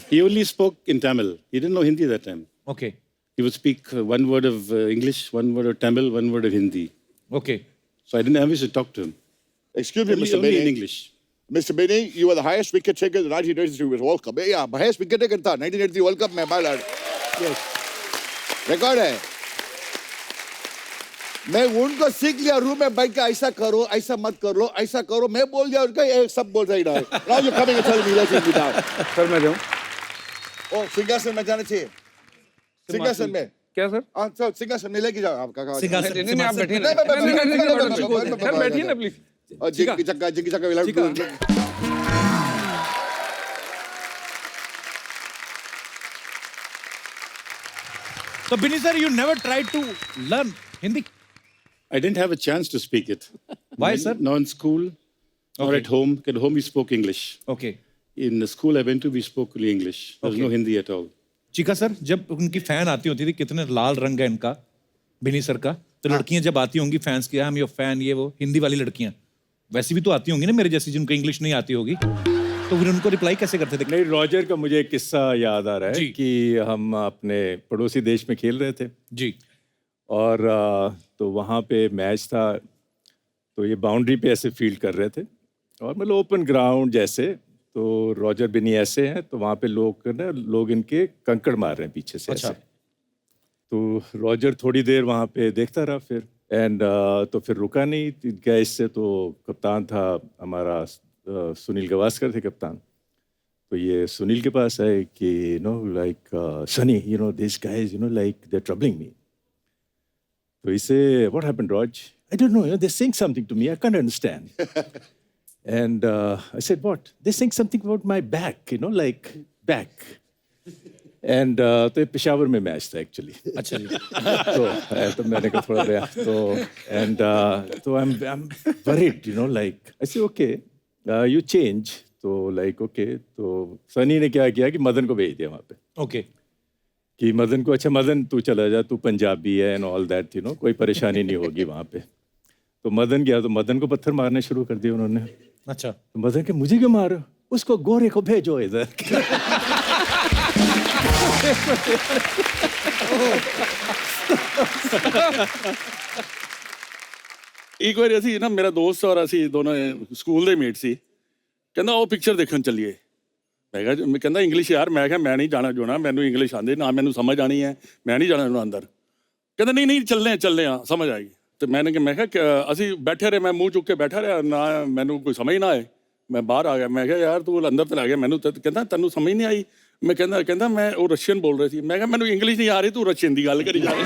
He only spoke in Tamil. He didn't know Hindi that time.
Okay.
He would speak one word of English, one word of Tamil, one word of Hindi.
Okay.
So I didn't have to talk to him.
Excuse me,
Only
Mr.
in
Benny.
English.
Mr. Benny, you were the highest wicket taker in the 1983 World Cup. Yeah, highest wicket taker था 1983 World Cup में, बालर।
Yes.
रिकॉर्ड है। मैं उनको सीख लिया, रूम में बैठ के ऐसा करो, ऐसा मत करो, ऐसा करो। मैं बोल दिया उनका, ये सब बोल रही है। Now you coming and telling me let's sit down.
Sir मैं जाऊँ?
ओ सिंहासन में जाना चाहिए। सिंहासन में
क्या सर?
हाँ सर, सिंहासन में लेके जाओ आपका।
नहीं आप बैठिए ना। सर बैठिए ना प्लीज।
और जिंगी चक्का विलास।
So Binny sir, you never tried to learn Hindi?
I didn't have a chance to speak it.
Why, sir?
Not in school or
Okay.
at home. At home we spoke English.
Okay.
In the school I went to, we spoke only English. There was
Okay.
no Hindi at all.
Chica sir, जब उनकी फैन आती होती थी, कितने लाल रंग है इनका, बिनी सर का, तो लड़कियां जब आती होंगी फैंस की, हम योर फैन, ये वो हिंदी वाली लड़कियां वैसी भी तो आती होंगी ना मेरे जैसी, जिनको इंग्लिश नहीं आती होगी, तो फिर उनको रिप्लाई कैसे करते थे?
नहीं, रॉजर का मुझे एक किस्सा याद आ रहा
जी।
है कि हम अपने पड़ोसी देश में खेल रहे थे
जी।
और तो वहाँ पे मैच था, तो ये बाउंड्री पे ऐसे फील्ड कर रहे थे और मतलब ओपन ग्राउंड जैसे, तो रॉजर बिनी ऐसे हैं, तो वहाँ पे लोग इनके कंकड़ मार रहे हैं पीछे से
अच्छा।
ऐसे। तो रॉजर थोड़ी देर वहाँ पे देखता रहा फिर, एंड तो फिर रुका नहीं गया इससे, तो कप्तान था हमारा सुनील गावस्कर थे कप्तान, तो ये सुनील के पास आए कि you know like Sunny, you know this guys, you know like they are troubling me. तो इसे व्हाट हैपेंड रॉज? I don't know, you know, they're saying something to me. I can't understand. And I said, what? They're saying something about my back, you know, like back. And तो ये पेशावर में मैच था एक्चुअली।
अच्छा जी।
तो मैंने कहा थोड़ा गया तो एंड तो I'm worried, you know, like I said, okay, you change. तो like okay, तो सनी ने क्या किया कि मदन को भेज दिया वहाँ पे।
ओके।
कि मदन को, अच्छा मदन तू चला जा, तू पंजाबी है and all that, you know, कोई परेशानी नहीं होगी वहाँ पे। तो मदन गया, तो मदन को पत्थर मारने शुरू कर दिए उन्होंने।
अच्छा।
तो मदन के, मुझे क्यों मारो, उसको गोरे को भेजो इधर।
एक बार ਅਸੀਂ ਨਾ ਮੇਰਾ ਦੋਸਤ ਔਰ ਅਸੀਂ ਦੋਨੋਂ ਸਕੂਲ ਦੇ ਮੇਟ ਸੀ, ਕਹਿੰਦਾ ਉਹ ਪਿਕਚਰ ਦੇਖਣ ਚੱਲੀਏ। ਮੈਂ ਕਹਿੰਦਾ ਇੰਗਲਿਸ਼ ਯਾਰ, ਮੈਂ ਕਿਹਾ ਮੈਂ ਨਹੀਂ ਜਾਣਾ ਜੋਣਾ, ਮੈਨੂੰ ਇੰਗਲਿਸ਼ ਆਉਂਦੀ ਨਾ, ਮੈਨੂੰ ਸਮਝ ਆਣੀ ਹੈ, ਮੈਂ ਨਹੀਂ ਜਾਣਾ ਅੰਦਰ। ਕਹਿੰਦਾ ਨਹੀਂ ਨਹੀਂ ਚੱਲਦੇ ਆ, ਸਮਝ ਆਏਗੀ। ਤੇ ਮੈਂ ਕਿਹਾ ਅਸੀਂ ਬੈਠੇ ਰਹੇ, ਮੈਂ ਮੂੰਹ ਚੁੱਕ ਕੇ ਬੈਠਾ ਰਿਹਾ, ਨਾ ਮੈਨੂੰ ਕੋਈ ਸਮਝ ਨਾ ਆਏ। ਮੈਂ ਬਾਹਰ ਆ ਗਿਆ, ਮੈਂ ਕਿਹਾ ਯਾਰ ਤੂੰ ਅੰਦਰ ਤੇ ਲੈ ਗਿਆ ਮੈਨੂੰ, ਕਹਿੰਦਾ ਤੈਨੂੰ ਸਮਝ ਨਹੀਂ ਆਈ? ਮੈਂ ਕਹਿੰਦਾ ਮੈਂ ਉਹ ਰਸ਼ੀਅਨ ਬੋਲ ਰਹੀ ਸੀ। ਮੈਂ ਕਿਹਾ ਮੈਨੂੰ ਇੰਗਲਿਸ਼ ਨਹੀਂ ਆ ਰਹੀ, ਤੂੰ ਰਸ਼ੀਅਨ ਦੀ ਗੱਲ ਕਰੀ ਜਾ ਰਹੀ।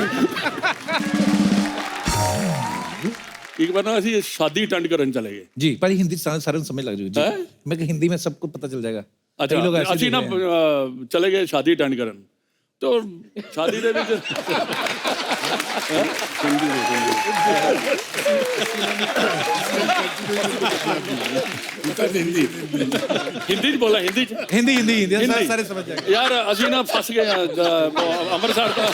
एक बार ना ਅਸੀਂ शादी अटेंड करने चले गए
जी। पर हिंदी सारे समझ लग जाएगी जी। मैं कहा हिंदी में सबको पता चल जाएगा।
अच्छा,
लोग ऐसे
ਅਸੀਂ ਨਾ चले गए शादी अटेंड करन, तो शादी ਦੇ ਵਿੱਚ हिंदी ਚ बोला, हिंदी
सारे समझ जाएंगे
यार। ਅਸੀਂ ਨਾ ਫਸ ਗਏ ਅੰਮ੍ਰਿਤਸਰ ਤੋਂ।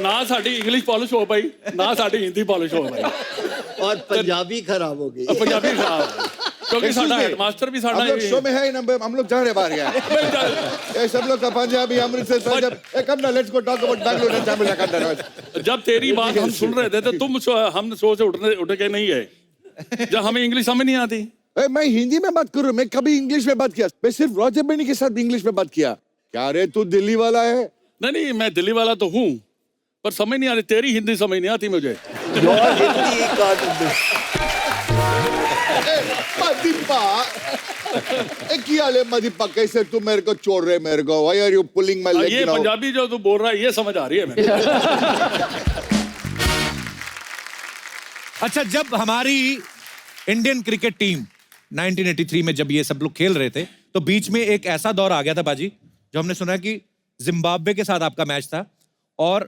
ना साड़ी इंग्लिश पॉलिश हो पाई, ना साड़ी हिंदी पॉलिश हो पाई,
और पंजाबी खराब हो गई।
पंजाबी खराब, क्योंकि साडा हेडमास्टर भी साडा
हम लोग शो में है ना, हम लोग जा रहे बाहर गया ये सब लोग का पंजाबी अमृतसर जब कम ना, let's go talk about Bangalore and Tamil Nadu.
जब तेरी बात हम सुन रहे थे तो तुम हम शो से उठ के नहीं गए जब हमें इंग्लिश समझ नहीं आती।
मैं हिंदी में बात कर रहा हूँ, मैं कभी इंग्लिश में बात किया? मैं सिर्फ रॉजर बेनी के साथ इंग्लिश में बात किया। क्या रे तू दिल्ली वाला है?
नहीं, मैं दिल्ली वाला तो हूँ, पर समझ नहीं आ रही, तेरी हिंदी समझ नहीं आती मुझे।
मदीपा कैसे तू मेरे को छोड़ रहे? मेरे को why are you pulling my leg?
ये पंजाबी जो तू बोल रहा है ये समझ आ रही है मेरे।
अच्छा, जब हमारी इंडियन क्रिकेट टीम 1983 में जब ये सब लोग खेल रहे थे, तो बीच में एक ऐसा दौर आ गया था बाजी, जो हमने सुना कि जिम्बाब्वे के साथ आपका मैच था, और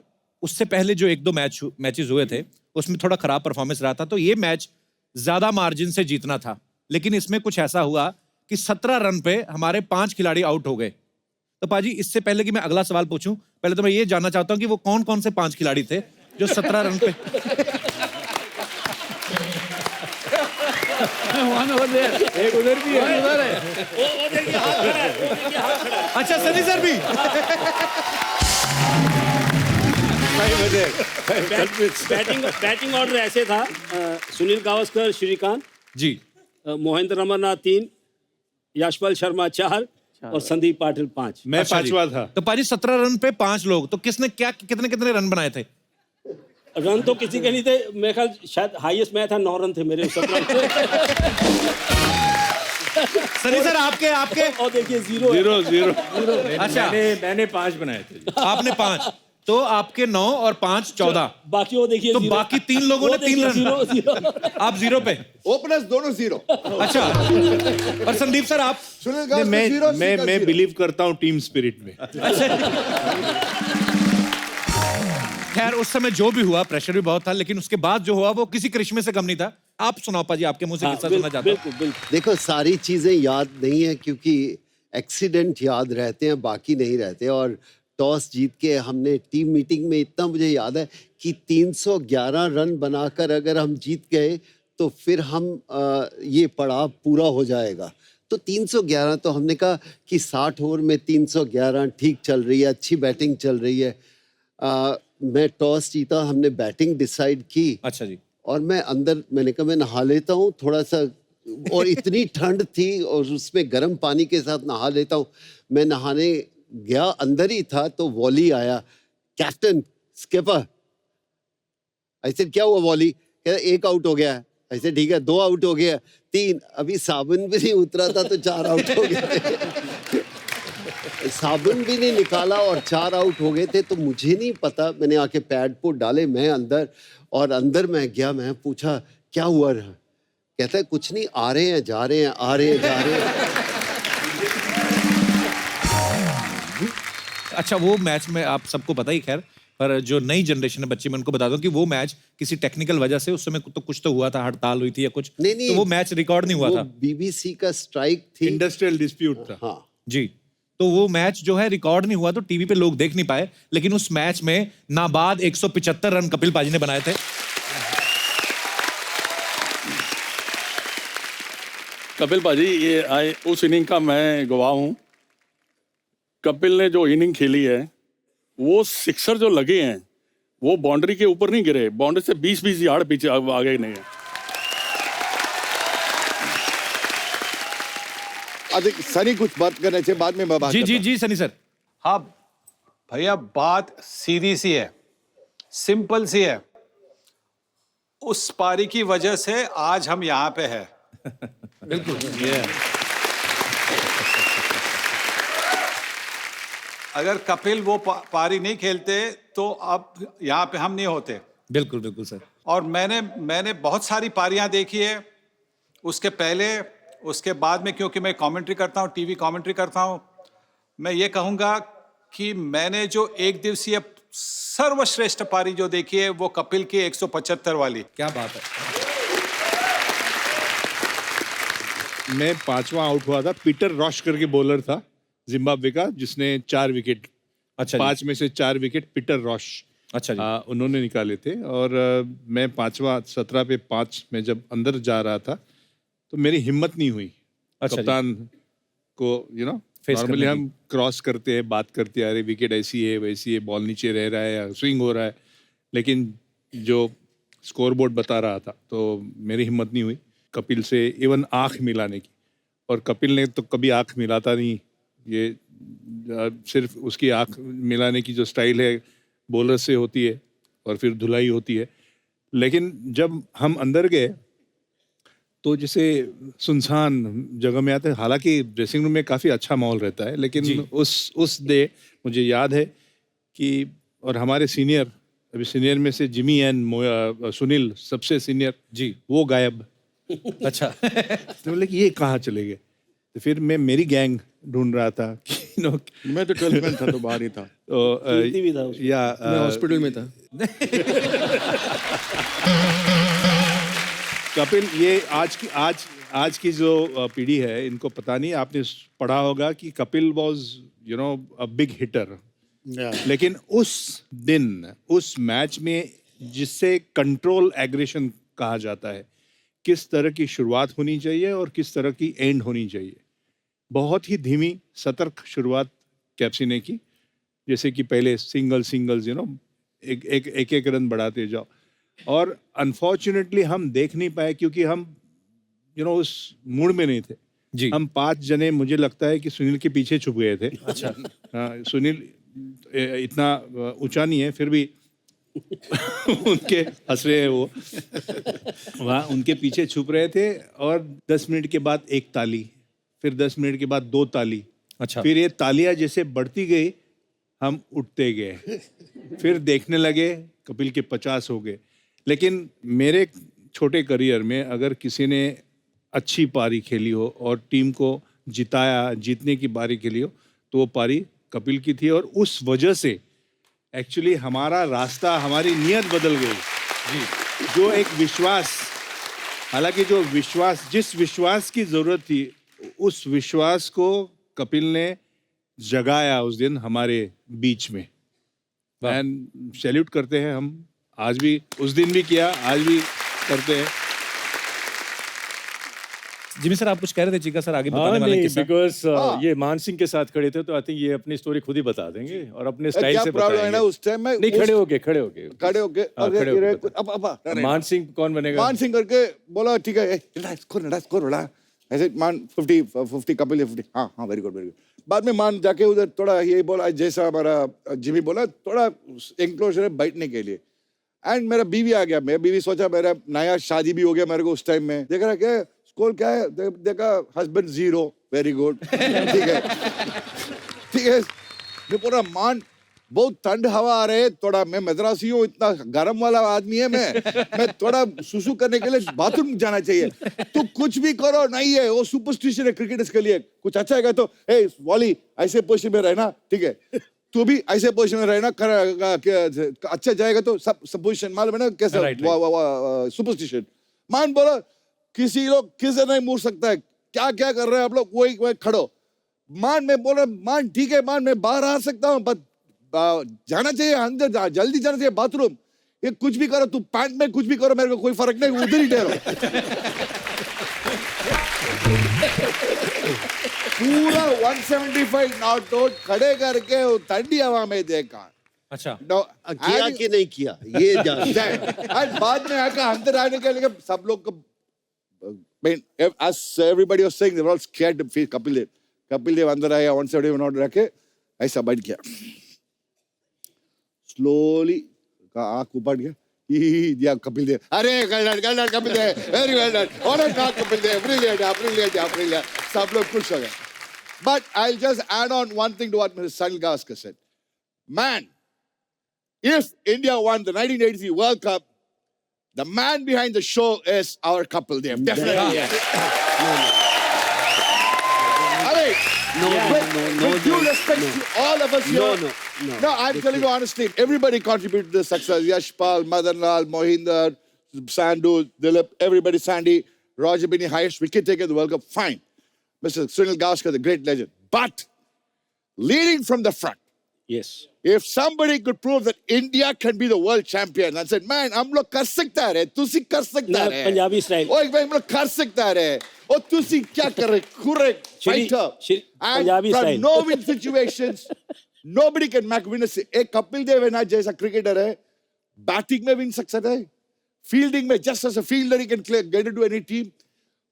उससे पहले जो एक दो मैचेस हुए थे उसमें थोड़ा खराब परफॉर्मेंस रहा था, तो ये मैच ज्यादा मार्जिन से जीतना था, लेकिन इसमें कुछ ऐसा हुआ कि 17 रन पे हमारे 5 खिलाड़ी आउट हो गए। तो पाजी, इससे पहले कि मैं अगला सवाल पूछूं, पहले तो मैं ये जानना चाहता हूं कि वो कौन कौन से 5 खिलाड़ी थे जो 17 रन पे
एक उधर भी है, उधर है।
अच्छा, सनी सर भी।
बैटिंग ऑर्डर ऐसे था, सुनील गावस्कर श्रीकांत
जी,
मोहिंद्र अमरनाथ 3, यशपाल शर्मा 4 और संदीप पाटिल 5।
मैं पांचवा था।
तो पाजी 17 रन पे 5 लोग, तो किसने क्या कितने रन बनाए थे?
रन तो किसी के नहीं थे, मेरे ख्याल शायद हाईएस्ट मैं था, 9 रन थे मेरे।
सनी सर आपके
और देखिए जीरो।
अच्छा,
मैंने 5 बनाए थे।
आपने 5, तो आपके 9 और 5 14।
बाकी वो देखिए,
तो बाकी 3 लोगों ने 3 रन, आप 0 पे।
ओपनर्स दोनों 0।
अच्छा, और संदीप सर आप?
सुनील गावस्कर
मैं बिलीव करता हूँ टीम स्पिरिट में।
खैर, उस समय जो भी हुआ, प्रेशर भी बहुत था, लेकिन उसके बाद जो हुआ वो किसी करिश्मे से कम नहीं था, आप सुनाओ पाजी, आपके मुंह से किस्सा सुनना चाहता हूँ।
बिल्कुल बिल्कुल।
देखो सारी चीजें याद नहीं है क्योंकि एक्सीडेंट याद रहते हैं, बाकी नहीं रहते। और टॉस जीत के हमने टीम मीटिंग में इतना मुझे याद है कि 311 रन बनाकर अगर हम जीत गए तो फिर हम ये पड़ाव पूरा हो जाएगा। तो 311, तो हमने कहा कि 60 ओवर में 311 ठीक चल रही है, अच्छी बैटिंग चल रही है। मैं टॉस जीता, हमने बैटिंग डिसाइड की।
अच्छा जी।
और मैं अंदर, मैंने कहा मैं नहा लेता हूँ थोड़ा सा, और इतनी ठंड थी और उसमें गर्म पानी के साथ नहा लेता हूँ। मैं नहाने गया, अंदर ही था तो वॉली आया, कैप्टन स्किपर। ऐसे क्या हुआ वॉली? कहता 1 आउट हो गया है। ऐसे ठीक है, 2 आउट हो गया, 3, अभी साबुन भी नहीं उतरा था तो 4 आउट हो गए थे। साबुन भी नहीं निकाला और 4 आउट हो गए थे। तो मुझे नहीं पता, मैंने आके पैड को डाले, मैं अंदर, और अंदर मैं गया, मैं पूछा क्या हुआ रहा? कहता है कुछ नहीं, आ रहे हैं जा रहे हैं, आ रहे हैं जा रहे हैं।
अच्छा, वो मैच में आप सबको पता ही, खैर, पर जो नई जनरेशन है बच्चे, मैं उनको बता दूं कि वो मैच किसी टेक्निकल वजह से उस समय कुछ तो हुआ था, हड़ताल हुई थी या कुछ,
नहीं,
तो वो मैच रिकॉर्ड नहीं हुआ था।
बीबीसी का स्ट्राइक थी,
इंडस्ट्रियल डिस्प्यूट था।
हाँ
जी, तो वो मैच जो है रिकॉर्ड नहीं हुआ, तो टीवी पे लोग देख नहीं पाए। लेकिन उस मैच में नाबाद 175 रन कपिल पाजी ने बनाए थे।
कपिल पाजी, ये उस इनिंग का मैं गवाह हूँ। कपिल ने जो इनिंग खेली है, वो सिक्सर जो लगे हैं वो बाउंड्री के ऊपर नहीं गिरे, बाउंड्री से 20-20 यार्ड पीछे आगे नहीं है।
अधिक सनी कुछ बात करने से बाद में मैं बात
जी
करता
जी
हूं।
जी सनी सर।
हाँ भैया, बात सीधी सी है, सिंपल सी है। उस पारी की वजह से आज हम यहाँ पे हैं। अगर कपिल वो पारी नहीं खेलते तो अब यहाँ पे हम नहीं होते।
बिल्कुल बिल्कुल सर।
और मैंने बहुत सारी पारियां देखी है, उसके पहले, उसके बाद में, क्योंकि मैं कमेंट्री करता हूँ, टीवी कमेंट्री करता हूँ। मैं ये कहूँगा कि मैंने जो एक दिवसीय सर्वश्रेष्ठ पारी जो देखी है वो कपिल की 175 वाली।
क्या बात है।
मैं 5वां आउट हुआ था। पीटर रॉश करके बॉलर था जिम्बाब्वे का, जिसने 4 विकेट,
अच्छा
5 में से 4 विकेट पीटर रॉश,
अच्छा जी।
उन्होंने निकाले थे। और मैं 5वां 17 पे 5 में जब अंदर जा रहा था तो मेरी हिम्मत नहीं हुई कप्तान को, नॉर्मली हम क्रॉस करते हैं, बात करते हैं, अरे विकेट ऐसी है वैसी है, बॉल नीचे रह रहा है या स्विंग हो रहा है, लेकिन जो स्कोर बोर्ड बता रहा था तो मेरी हिम्मत नहीं हुई कपिल से इवन आंख मिलाने की। और कपिल ने तो कभी आंख मिलाता नहीं, ये सिर्फ उसकी आंख मिलाने की जो स्टाइल है बॉलर से होती है और फिर धुलाई होती है। लेकिन जब हम अंदर गए तो जैसे सुनसान जगह में आते हैं, हालांकि ड्रेसिंग रूम में काफ़ी अच्छा माहौल रहता है, लेकिन उस डे मुझे याद है कि, और हमारे सीनियर, अभी सीनियर में से जिमी एंड सुनील सबसे सीनियर जी, वो गायब।
अच्छा।
तो बोले कि ये कहाँ चले गए? तो फिर मैं मेरी गैंग ढूंढ रहा था कि
मैं तो 12th में था तो बाहर ही था।
तो या
मैं हॉस्पिटल में था।
कपिल, ये आज की जो पीढ़ी है इनको पता नहीं, आपने पढ़ा होगा कि Kapil was a big hitter, लेकिन उस दिन उस मैच में जिससे कंट्रोल एग्रेशन कहा जाता है, किस तरह की शुरुआत होनी चाहिए और किस तरह की एंड होनी चाहिए, बहुत ही धीमी सतर्क शुरुआत कैप्सी ने की। जैसे कि पहले सिंगल्स एक रन बढ़ाते जाओ, और अनफॉर्चुनेटली हम देख नहीं पाए क्योंकि हम उस मूड में नहीं थे जी। हम 5 जने, मुझे लगता है कि सुनील के पीछे छुप गए थे। अच्छा। हाँ, सुनील इतना ऊंचा नहीं है, फिर भी उनके हंस रहे हैं वो वहाँ उनके पीछे छुप रहे थे। और 10 मिनट के बाद 1 ताली, फिर 10 मिनट के बाद 2 ताली। अच्छा। फिर ये तालियां जैसे बढ़ती गई, हम उठते गए, फिर देखने लगे कपिल के 50 हो गए। लेकिन मेरे छोटे करियर में अगर किसी ने अच्छी पारी खेली हो और टीम को जिताया, जीतने की पारी खेली हो, तो वो पारी कपिल की थी। और उस वजह से एक्चुअली हमारा रास्ता, हमारी नीयत बदल गई जी। जो एक विश्वास हालांकि जो विश्वास, जिस विश्वास की जरूरत थी, उस विश्वास को कपिल ने जगाया उस दिन हमारे बीच में। एंड सैल्यूट करते हैं हम, आज भी, उस दिन भी किया, आज भी करते हैं।
जिमी सर, आप कुछ कह रहे थे, चीका सर आगे बताने वाले किस्सा।
बिकॉज ये मान सिंह के साथ खड़े थे, तो आई थिंक ये अपनी स्टोरी खुद ही बता देंगे और अपने स्टाइल
क्या
से
प्रॉब्लम है ना
बताएंगे।
उस टाइम में?
नहीं, खड़े होके
खड़े होके
अब मान सिंह कौन बनेगा?
मान सिंह करके बोला ठीक है, स्कोर ऐसे मान 50 कपिल 50, हाँ वेरी गुड। बाद में मान जाके उधर थोड़ा ये बोला, जैसा हमारा जिमी बोला, थोड़ा एंक्लोजर है बैठने के लिए। एंड मेरा बीवी आ गया, मेरा बीवी सोचा मेरा नया शादी भी हो गया मेरे को उस टाइम में। देख रहा क्या स्कोर क्या है, देखा हस्बैंड 0, वेरी गुड, ठीक है। मैं पूरा मान, बहुत ठंड हवा आ रहे, थोड़ा मैं मद्रासी हूँ, इतना गर्म वाला आदमी है मैं थोड़ा सुसु करने के लिए बाथरूम जाना चाहिए। तो कुछ भी करो नहीं है, वो सुपरस्टिशन है क्रिकेटर्स के लिए। कुछ अच्छा है तो ए वॉली ऐसे पोजीशन में रहना, ठीक है, तू भी ऐसे पोजीशन में रहना, अच्छा जाएगा तो सब पोजीशन मालूम है ना कैसा सुपरस्टिशन। मान बोला किसी लोग किसी नहीं मुड़ सकता है, क्या क्या कर रहे हैं आप लोग, वही खड़ो। मान में बोला, मान ठीक है, मान मैं बाहर आ सकता हूँ, बट जाना चाहिए अंदर, जल्दी जाना चाहिए बाथरूम। ये कुछ भी करो, तू पैंट में कुछ भी करो, मेरे को कोई फर्क नहीं, उधर ही ठहरो। पूरा 175 नॉट आउट खड़े करके ठंडी हवा में देखा।
अच्छा,
किया कि नहीं किया ये जान।
बाद में आकर अंदर आने के लिए सब लोग को, as everybody was saying, they were all scared to face Kapil Dev. Kapil Dev अंदर आया, 175 नॉट रखे, ऐसा बैठ गया, स्लोली आंख ऊपर गया, दिया कपिल देव, अरे गलत Kapil Dev, very well done, और कपिल देव, ब्रिलियंट, सब लोग खुश हो गए। But I'll just add on one thing to what Mr. Sunil Gavaskar said. Man, if India won the 1983 World Cup, the man behind the show is our Kapil Dev. Definitely. With due respect to all of us here. No, I'm telling you honestly, everybody contributed to the success. Yashpal, Madan Lal, Mohinder, Sandhu, Dilip, everybody, Sandy, Roger Binny, highest wicket taker in the World Cup. Fine. Mr. Sunil Gavaskar, the great legend. But leading from the front,
yes,
if somebody could prove that India can be the world champion, I said, man, हम लोग कर सकता है, तुसी कर सकता है,
पंजाबी स्टाइल,
ओए भाई हम लोग कर सकता है, और तुसी क्या कर रहे, correct, fighter, and from no-win situations, nobody can make winners. एक कपिल देव है ना जैसा क्रिकेटर है, बैटिंग में win सकता है, फील्डिंग में just as a fielder he can get into any team,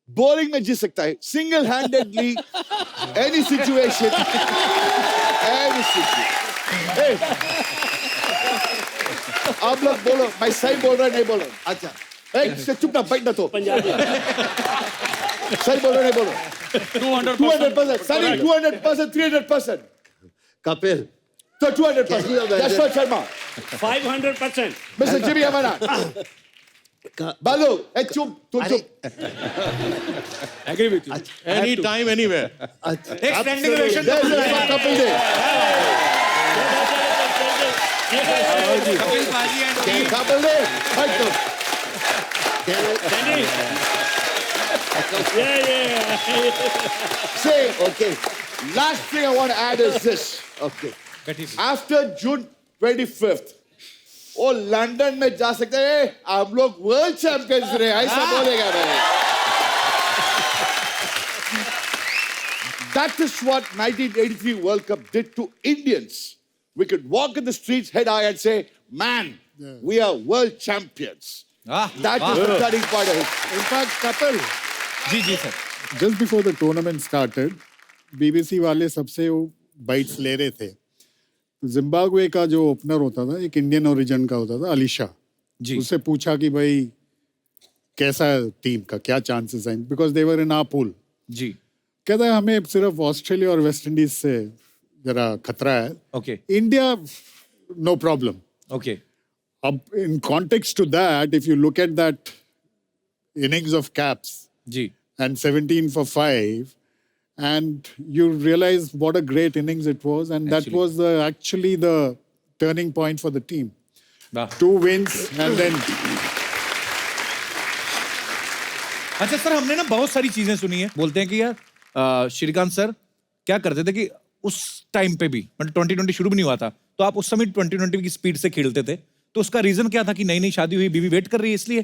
bowling में जीत सकता है, single-handedly, any situation, any situation. Hey, आप लोग बोलो, मैं सही बोल रहा नहीं बोल रहा? अच्छा, एक चुप ना, बैठ ना तो। पंजाबी। सही बोल रहा नहीं बोल रहा? 200%, sorry, 200%, 300%.
कपिल,
तो 200%. Yashpal Sharma.
500%.
Mr. Jimmy Amana. बालू, एक चुप, तू चुप.
Agree with you.
Anytime, anywhere.
एक standing ovation.
There's a Kapil Dev.
Kapil पाजी and team.
Kapil Dev, fight to. Say,
okay.
Last thing I want to add is this.
Okay.
After June 25th, वो लंदन में जा सकते हैं, हम लोग वर्ल्ड चैंपियंस रहे, ऐसा बोलेगा मैं. That is what 1983 World Cup did to Indians. We could walk in the streets head high and say, man, we are world champions. That is the turning point of it.
In fact, Kapil,
ji sir,
just before the tournament started, BBC वाले सबसे वो bites ले रहे थे. जिम्बाब्वे का जो ओपनर होता था, एक इंडियन ओरिजिन का होता था, अलीशा. उससे पूछा कि भाई कैसा है टीम का, क्या चांसेस हैं, because they were in our pool.
जी.
कहता है हमें सिर्फ ऑस्ट्रेलिया और वेस्ट इंडीज से जरा खतरा है.
Okay.
India no problem.
Okay.
अब in context to that, if you look at that innings of Caps and 17 for 5, and you realize what a great innings it was, and that was actually the turning point for the team. 2 wins and then
अच्छा सर, हमने ना बहुत सारी चीजें सुनी है, बोलते हैं कि यार श्रीकांत सर क्या करते थे कि उस टाइम पे भी मतलब 2020 शुरू भी नहीं हुआ था तो आप उस समय 2020 की स्पीड से खेलते थे, तो उसका रीजन क्या था कि नई नई शादी हुई, बीवी वेट कर रही है इसलिए?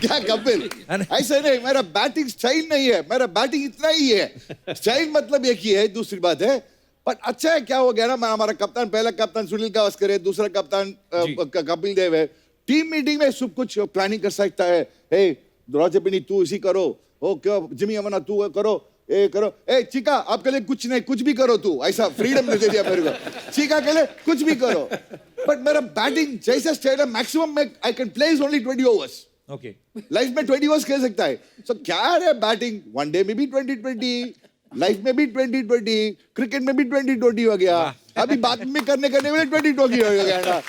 क्या कपिल, ऐसा नहीं, मेरा बैटिंग स्टाइल नहीं है, मेरा बैटिंग इतना ही है, स्टाइल मतलब एक ही है, दूसरी बात है। पर अच्छा है क्या हो गया ना, हमारा कप्तान, पहला कप्तान सुनील गावस्कर है, दूसरा कप्तान कपिल देव है। टीम मीटिंग में सब कुछ प्लानिंग कर सकता है। हे रोजर बिन्नी तू इसी करो, ओ क्यों जिमी अमना तू करो, ए करो, ए चिका आपके लिए कुछ नहीं, कुछ भी करो तू, ऐसा फ्रीडम दे दिया मेरे को, चिका के लिए कुछ भी करो। बट मेरा बैटिंग जैसा स्टाइल है, मैक्सिमम में I can play only 20 overs.
Okay,
life में 20 ओवर्स खेल सकता है। सो क्या है बैटिंग, वनडे में भी 2020, लाइफ में भी 2020, क्रिकेट में भी 2020 हो गया, अभी बाद में करने में 2020 हो गया ना।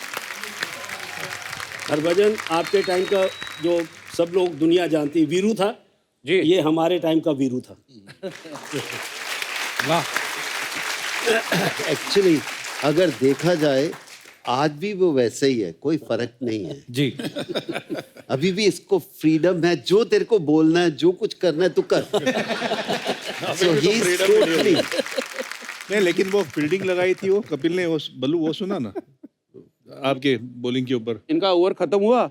हरभजन, आपके टाइम का जो सब लोग दुनिया जानती वीरू था जी, ये हमारे टाइम का वीरू था।
वाह।
एक्चुअली अगर देखा जाए आज भी वो वैसे ही है, कोई फर्क नहीं है
जी।
अभी भी इसको फ्रीडम है, जो तेरे को बोलना है, जो कुछ करना है तू कर। So he is totally...
नहीं, लेकिन वो फील्डिंग लगाई थी वो कपिल ने, वो बल्लू वो सुना ना आपके बॉलिंग के ऊपर?
इनका ओवर खत्म हुआ,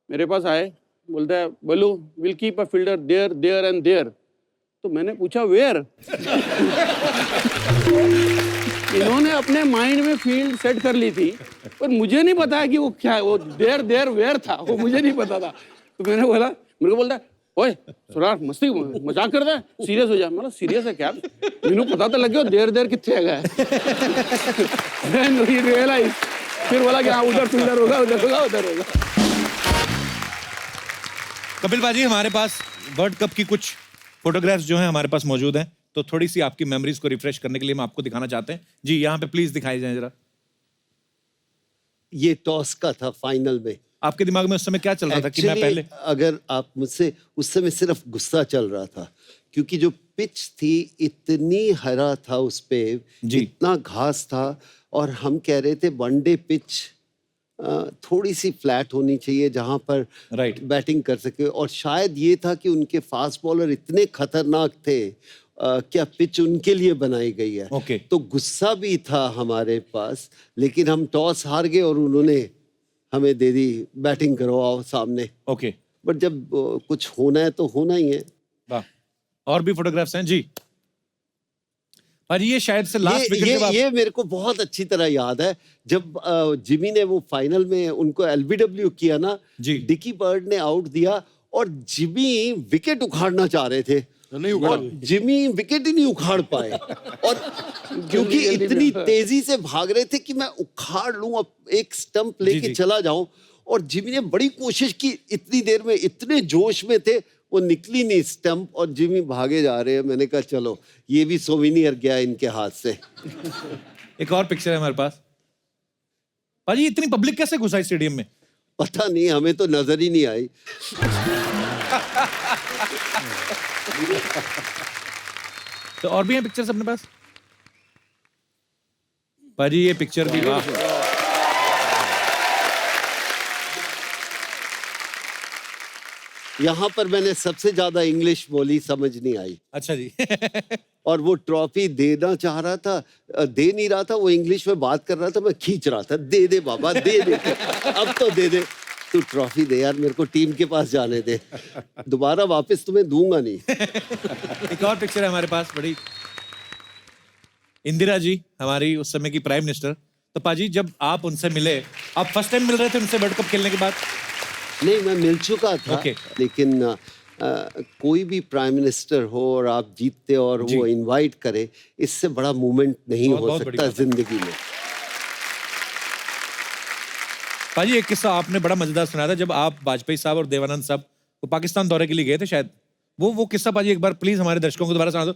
मेरे पास आए, बोलता है Ballu will keep a fielder there there and there. तो मैंने पूछा वेयर? इन्होंने अपने माइंड में फील्ड सेट कर ली थी, पर मुझे नहीं पता कि वो क्या, वो देयर देयर वेयर था, वो मुझे नहीं पता था। तो मैंने बोला, मेरे को बोलता है ओए सुरार मस्ती मजाक करता है, सीरियस हो जा। मतलब सीरियस है क्या? मैंने पता तो लग गया देर देर कितने आ गया। रियलाइज, फिर बोला कि हाँ उधर फील्डर होगा, उधर होगा, उधर होगा।
कपिल बाजी, हमारे पास वर्ल्ड कप की कुछ फोटोग्राफ्स जो हैं हमारे पास मौजूद हैं, तो थोड़ी सी आपकी मेमोरीज को रिफ्रेश करने के लिए हम आपको दिखाना चाहते हैं। जी यहाँ पे प्लीज दिखाई जाए जरा।
ये टॉस का था फाइनल में।
आपके दिमाग में उस समय क्या चल रहा था कि मैं पहले?
अगर आप मुझसे, उस समय सिर्फ गुस्सा चल रहा था, क्योंकि जो पिच थी इतनी हरा था, उस पे इतना घास था, और हम कह रहे थे वनडे पिच थोड़ी सी फ्लैट होनी चाहिए जहां पर बैटिंग कर सके। और शायद ये था कि उनके फास्ट बॉलर इतने खतरनाक थे, क्या पिच उनके लिए बनाई गई है। तो गुस्सा भी था हमारे पास, लेकिन हम टॉस हार गए और उन्होंने हमें दे दी बैटिंग करो, आओ सामने। बट जब कुछ होना है तो होना ही है।
वाह। और भी फोटोग्राफ्स हैं जी। और ये शायद से लास्ट विकेट के बाद,
ये मेरे को बहुत अच्छी तरह याद है, जब जिमी ने वो फाइनल में उनको एलबीडब्ल्यू किया ना, डिकी बर्ड ने आउट दिया और जिमी विकेट उखाड़ना चाह रहे थे, और जिमी विकेट ही नहीं उखाड़ पाए, और क्योंकि इतनी तेजी से भाग रहे थे कि मैं उखाड़ लूं, अब एक स्टंप लेके चला जाऊं, और जिमी ने बड़ी कोशिश की, इतनी देर में इतने जोश में थे, वो निकली नहीं स्टंप, और जिमी भागे जा रहे हैं। मैंने कहा चलो ये भी सोविनियर गया इनके हाथ से।
एक और पिक्चर है हमारे पास। भाजी इतनी पब्लिक कैसे घुसा स्टेडियम में?
पता नहीं, हमें तो नजर ही नहीं आई।
तो और भी हैं पिक्चर्स अपने पास? भाजी ये पिक्चर भी, वाह।
यहाँ पर मैंने सबसे ज्यादा इंग्लिश बोली, समझ नहीं आई।
अच्छा जी।
और वो ट्रॉफी देना चाह रहा था, दे नहीं रहा था, वो इंग्लिश में बात कर रहा था, मैं खींच रहा था, दे दे बाबा दे दे, अब तो दे दे, तू ट्रॉफी दे यार, मेरे को टीम के पास जाने दे, दोबारा वापस तुम्हें दूंगा नहीं।
एक और पिक्चर है हमारे पास, बड़ी इंदिरा जी, हमारी उस समय की प्राइम मिनिस्टर। तो पाजी जब आप उनसे मिले, आप फर्स्ट टाइम मिल रहे थे उनसे वर्ल्ड कप खेलने के बाद?
नहीं, मैं मिल चुका था, लेकिन कोई भी प्राइम मिनिस्टर हो और आप जीतते और वो इनवाइट करे, इससे बड़ा मूवमेंट नहीं हो सकता जिंदगी में।
पाजी एक किस्सा आपने बड़ा मजेदार सुनाया था, जब आप वाजपेयी साहब और देवानंद साहब वो पाकिस्तान दौरे के लिए गए थे शायद, वो किस्सा पाजी एक बार प्लीज हमारे दर्शकों को दोबारा सुना दो।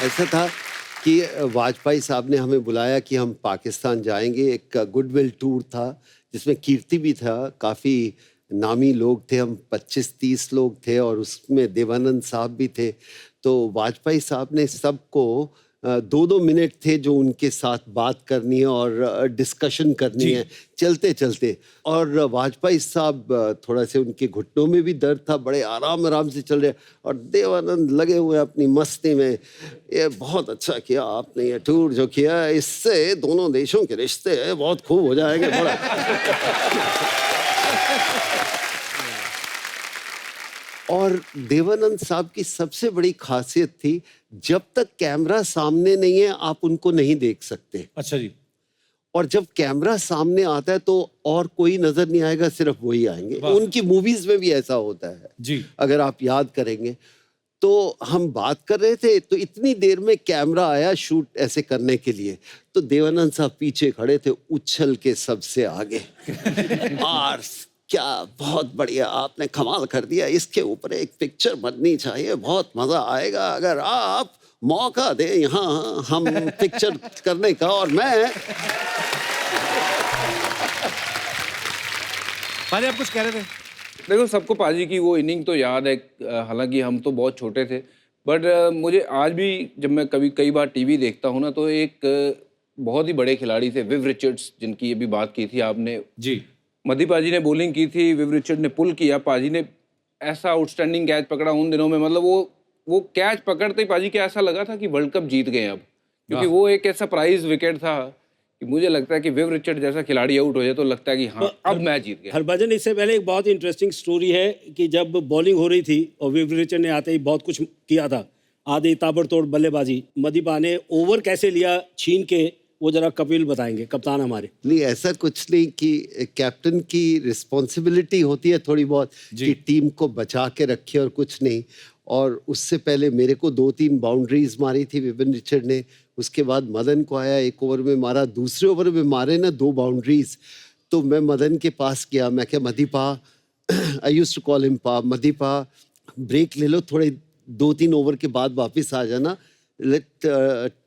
ऐसा था कि वाजपेयी साहब ने हमें बुलाया कि हम पाकिस्तान जाएंगे, एक गुडविल टूर था जिसमें कीर्ति भी था, काफ़ी नामी लोग थे, हम 25-30 लोग थे, और उसमें देवानंद साहब भी थे। तो वाजपेयी साहब ने सबको 2-2 मिनट थे जो उनके साथ बात करनी है और डिस्कशन करनी है चलते चलते। और वाजपेयी साहब थोड़ा से उनके घुटनों में भी दर्द था, बड़े आराम आराम से चल रहे, और देवानंद लगे हुए अपनी मस्ती में। ये बहुत अच्छा किया आपने, ये टूर जो किया, इससे दोनों देशों के रिश्ते बहुत खूब हो जाएंगे। बड़ा और देवानंद साहब की सबसे बड़ी खासियत थी, जब तक कैमरा सामने नहीं है आप उनको नहीं देख सकते।
अच्छा जी।
और जब कैमरा सामने आता है तो और कोई नजर नहीं आएगा, सिर्फ वही आएंगे। उनकी मूवीज में भी ऐसा होता है
जी।
अगर आप याद करेंगे तो हम बात कर रहे थे तो इतनी देर में कैमरा आया शूट ऐसे करने के लिए, तो देवानंद साहब पीछे खड़े थे उछल के सबसे आगे। और क्या बहुत बढ़िया, आपने कमाल कर दिया, इसके ऊपर एक पिक्चर बननी चाहिए, बहुत मजा आएगा अगर आप मौका दे यहाँ हम पिक्चर करने का। और मैं
पाजी आप कुछ कह रहे थे?
देखो, सबको पाजी की वो इनिंग तो याद है, हालांकि हम तो बहुत छोटे थे, बट मुझे आज भी जब मैं कई बार टीवी देखता हूँ ना, तो एक बहुत ही बड़े खिलाड़ी थे विव रिचर्ड्स, जिनकी अभी बात की थी आपने
जी।
मधी पाजी ने बॉलिंग की थी, विव रिचर्ड ने पुल किया, पाजी ने ऐसा आउटस्टैंडिंग कैच पकड़ा उन दिनों में, मतलब वो कैच पकड़ते ही पाजी को ऐसा लगा था कि वर्ल्ड कप जीत गए अब, क्योंकि वो एक ऐसा प्राइज विकेट था कि मुझे लगता है कि विव रिचर्ड जैसा खिलाड़ी आउट हो जाए तो लगता है कि हाँ अब मैच जीत गया।
हरभजन, इससे पहले एक बहुत इंटरेस्टिंग स्टोरी है कि जब बॉलिंग हो रही थी और विव रिचर्ड ने आते ही बहुत कुछ किया था, आधी ताबड़तोड़ बल्लेबाजी, मदीपा ने ओवर कैसे लिया छीन के, वो जरा कपिल बताएंगे, कप्तान हमारे।
नहीं, ऐसा कुछ नहीं कि कैप्टन की रिस्पॉन्सिबिलिटी होती है थोड़ी बहुत कि टीम को बचा के रखे और कुछ नहीं। और उससे पहले मेरे को 2-3 बाउंड्रीज मारी थी विपिन रिचर्ड ने, उसके बाद मदन को आया, एक ओवर में मारा, दूसरे ओवर में मारे ना 2 बाउंड्रीज। तो मैं मदन के पास गया, मैं क्या मदीपा, I used to call him पा, मदीपा ब्रेक ले लो, थोड़े 2-3 ओवर के बाद वापस आ जाना,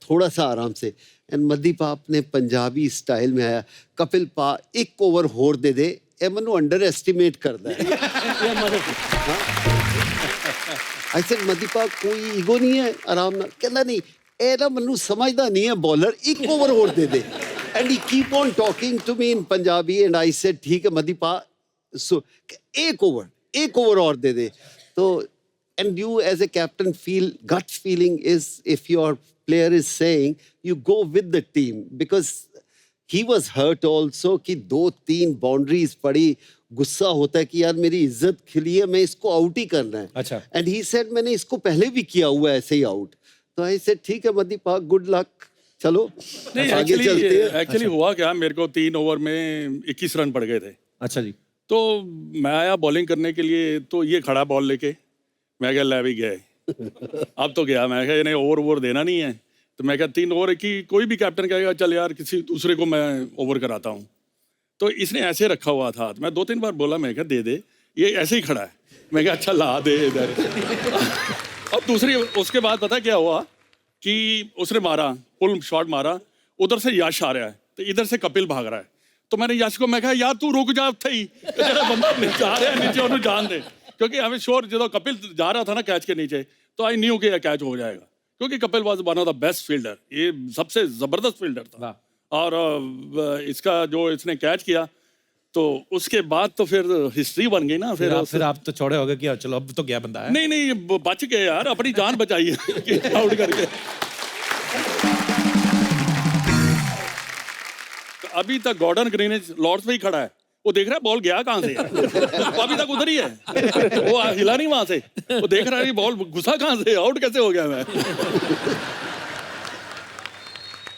थोड़ा सा आराम से। एंड मदीपा अपने पंजाबी स्टाइल में आया, कपिल पा एक ओवर होर दे दे, ए मनु अंडर एस्टिमेट करता है। ऐसे मदीपा कोई ईगो नहीं है, आराम ना कहना नहीं, ए ना मनु समझदा नहीं है बॉलर, एक ओवर होर दे दे। And he keep on talking to me in Punjabi and I said ठीक है मदीपा, सो एक ओवर और दे दे। तो and you as a captain feel, gut feeling is if your player is saying, you go with the team, because he was hurt also कि 2-3 बाउंड्रीज पड़ी, गुस्सा होता है कि यार मेरी इज्जत खिली है, मैं इसको आउट ही करना है।
अच्छा।
एंड ही सेड मैंने इसको पहले भी किया हुआ है ऐसे ही आउट। तो आई सेड ठीक है मदीपा, गुड लक, चलो
नहीं,
आगे चलते हैं।
एक्चुअली हुआ क्या, मेरे को 3 ओवर में 21 रन पड़ गए थे।
अच्छा जी।
तो मैं आया बॉलिंग करने के लिए, तो ये खड़ा बॉल लेके, मैं क्या ले भी गए अब तो गया, मैं क्या इन्हें ओवर देना नहीं है, तो मैं क्या 3 ओवर की, कोई भी कैप्टन कहेगा चल यार किसी दूसरे को मैं ओवर कराता हूँ, तो इसने ऐसे रखा हुआ था, तो मैं 2-3 बार बोला, मैं क्या दे दे, ये ऐसे ही खड़ा है, मैं क्या अच्छा ला दे इधर। अब दूसरी, उसके बाद पता क्या हुआ कि उसने मारा, पुल शॉट मारा, उधर से यश आ रहा है, तो इधर से कपिल भाग रहा है, तो मैंने यश को मैं कहा यार तू रुक जा, थे बंदा नीचे आ रहा है, नीचे उन्हें जान दे, क्योंकि हमें श्योर जो कपिल जा रहा था ना कैच के नीचे, तो आई न्यू कि यह कैच हो जाएगा, क्योंकि Kapil was one of the best fielder, ये सबसे जबरदस्त फील्डर था। और इसका जो इसने कैच किया, तो उसके बाद तो फिर हिस्ट्री बन गई ना। फिर
आप तो चौड़े हो गए कि चलो अब तो क्या बंदा है।
नहीं बच गए यार, अपनी जान बचाई आउट करके। तो अभी तक गॉर्डन ग्रीनिज लॉर्ड्स में ही खड़ा है, वो देख रहा है बॉल गया कहां से, वो अभी तक उधर ही है, वो हिला नहीं वहां से, वो देख रहा है बॉल घुसा कहां से, आउट कैसे हो गया मैं।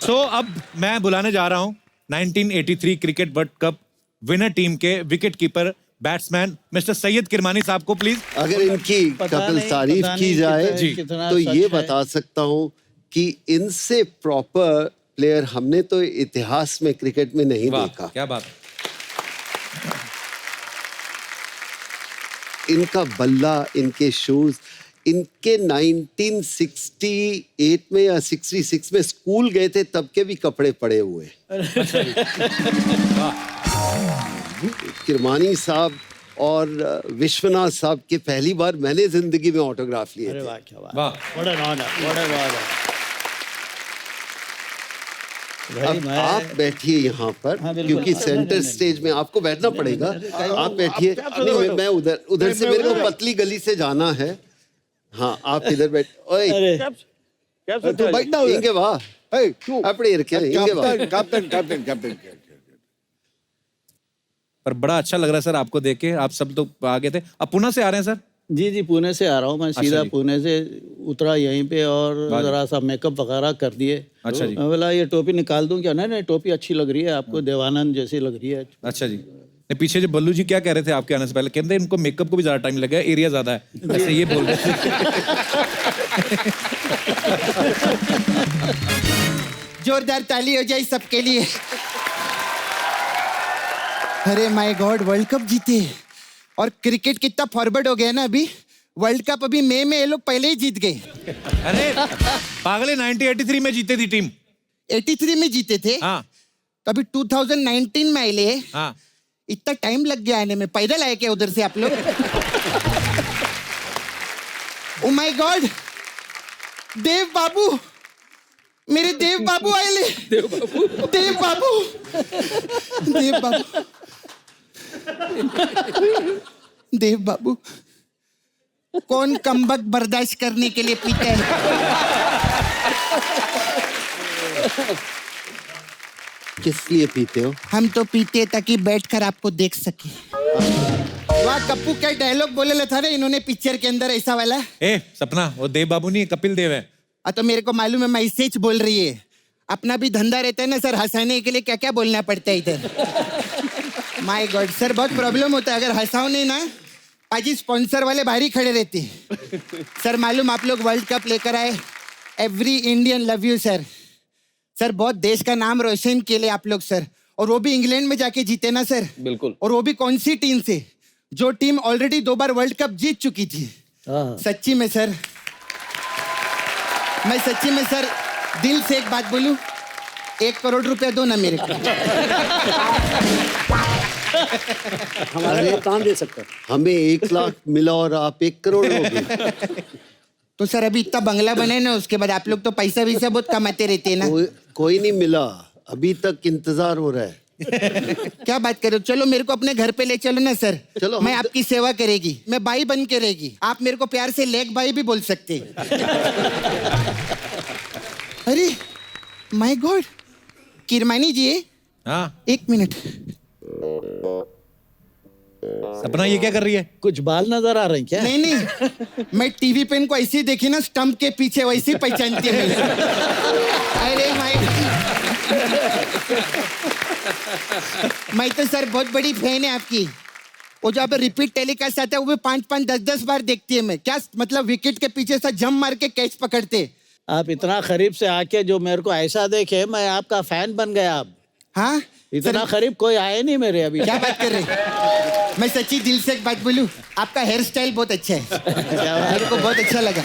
सो अब मैं बुलाने जा रहा हूं 1983 cricket world cup winner team के wicket keeper batsman mister Syed Kirmani साहब को प्लीज।
अगर इनकी कपिल तारीफ की जाए तो ये बता सकता हूं कि इनसे प्रॉपर प्लेयर हमने तो इतिहास में क्रिकेट में नहीं देखा।
क्या बात।
इनका बल्ला, इनके शूज, इनके 1968 में या 66 में स्कूल गए थे तब के भी कपड़े पड़े हुए। किरमानी साहब और विश्वनाथ साहब के पहली बार मैंने जिंदगी में ऑटोग्राफ लिए थे। अब आप बैठिए यहाँ पर, क्योंकि सेंटर स्टेज में आपको बैठना पड़ेगा। आप बैठिए। नहीं, मैं उधर से मेरे को पतली गली से जाना है। हाँ, आप इधर बैठ। ओए,
तू बैठना उधर।
इंगे वाह,
तू
अपने इरके इंगे वाह।
कैप्टन
पर बड़ा अच्छा लग रहा है सर आपको देख के। आप सब तो आ गए थे, अब पुणे से आ रहे हैं सर?
जी, पुणे से आ रहा हूँ मैं। सीधा
जी।
पुणे से उतरा यहीं पे और जरा सा मेकअप वगैरह कर दिए।
अच्छा जी।
मैं बोला ये टोपी निकाल दूं क्या? नहीं, टोपी अच्छी लग रही है आपको, देवानंद जैसी लग रही है।
अच्छा जी। नहीं, पीछे जो बल्लू जी क्या कह रहे थे आपके आने से पहले? कहते हैं इनको मेकअप को भी ज्यादा टाइम लगा है, एरिया ज्यादा है, ऐसे ये बोल रहे थे।
जोरदार ताली हो जाए सबके लिए। अरे माय गॉड, वर्ल्ड कप जीते। और क्रिकेट कितना फॉरवर्ड हो गया ना अभी। वर्ल्ड कप अभी मई में ये लोग पहले ही जीत गए।
अरे पागले, 1983 में जीते थी टीम।
83 में जीते थे।
हाँ।
तो अभी 2019 में आए।
हाँ।
इतना टाइम लग गया आने में। पैदल आए क्या उधर से आप लोग? ओ माय गॉड, देव बाबू, मेरे देव बाबू आए ले। देव बाबू, देव बाबू, देव बाबू, देव बाबू। कौन कमबख्त बर्दाश्त करने के लिए पीता है?
किस लिए पीते हो?
हम तो पीते हैं ताकि बैठकर आपको देख सके। वाह, कप्पू क्या डायलॉग बोले था ना इन्होंने पिक्चर के अंदर ऐसा वाला।
ए सपना, वो देव बाबू नहीं, कपिल देव है।
तो मेरे को मालूम है, मैसेज बोल रही है। अपना भी धंधा रहता है ना सर, हंसाने के लिए क्या क्या बोलना पड़ता है इधर। माय गॉड सर, बहुत प्रॉब्लम होता है अगर हंसाओ नहीं ना। पाजी स्पॉन्सर वाले बाहर ही खड़े रहते हैं। सर मालूम आप लोग वर्ल्ड कप लेकर आए। Every Indian love you sir. Sir बहुत देश का नाम रोशन किए ले आप लोग सर। और वो भी इंग्लैंड में जाके जीते ना सर।
बिल्कुल।
और वो भी कौन सी टीम से? जो टीम ऑलरेडी 2 बार वर्ल्ड कप जीत चुकी थी। सच्ची में सर, मैं सच्ची में सर दिल से एक बात बोलूं, 1 करोड़ रुपया दो ना मेरे को।
हमारा लिए काम दे सकता है।
हमें 1 लाख मिला और आप 1 करोड़ हो गए।
तो सर अभी इतना बंगला बने ना, उसके बाद आप लोग तो पैसा वैसा बहुत कमाते रहते हैं ना।
कोई नहीं मिला, अभी तक इंतजार हो रहा है।
क्या बात कर रहे हो? चलो मेरे को अपने घर पे ले चलो ना सर।
चलो,
मैं आपकी सेवा करेगी, मैं बाई बन के रहेगी। आप मेरे को प्यार से लेग बाई भी बोल सकते। अरे माय गॉड, किरमानी जी।
हाँ
1 मिनट।
सपना ये क्या कर रही है?
कुछ बाल नजर आ रहे हैं क्या?
नहीं नहीं, मैं टीवी पे इनको ऐसे ही देखी ना, स्टंप के पीछे वैसे ही पहचानती है मेरे। अरे माय, मैं तो सर बहुत बड़ी फैन है आपकी। वो जो आप रिपीट टेलीकास्ट आता है वो भी 5-5, 10-10 बार देखती है मैं। क्या मतलब विकेट के पीछे से जंप मार के कैच पकड़ते।
आप इतना करीब से आके जो मेरे को ऐसा देखे, मैं आपका फैन बन गया अब।
हाँ
इतना करीब कोई आए नहीं मेरे अभी।
क्या बात कर रहे? मैं सच्ची दिल से एक बात बोलूं, आपका हेयर स्टाइल बहुत अच्छा है। मेरे को बहुत अच्छा लगा।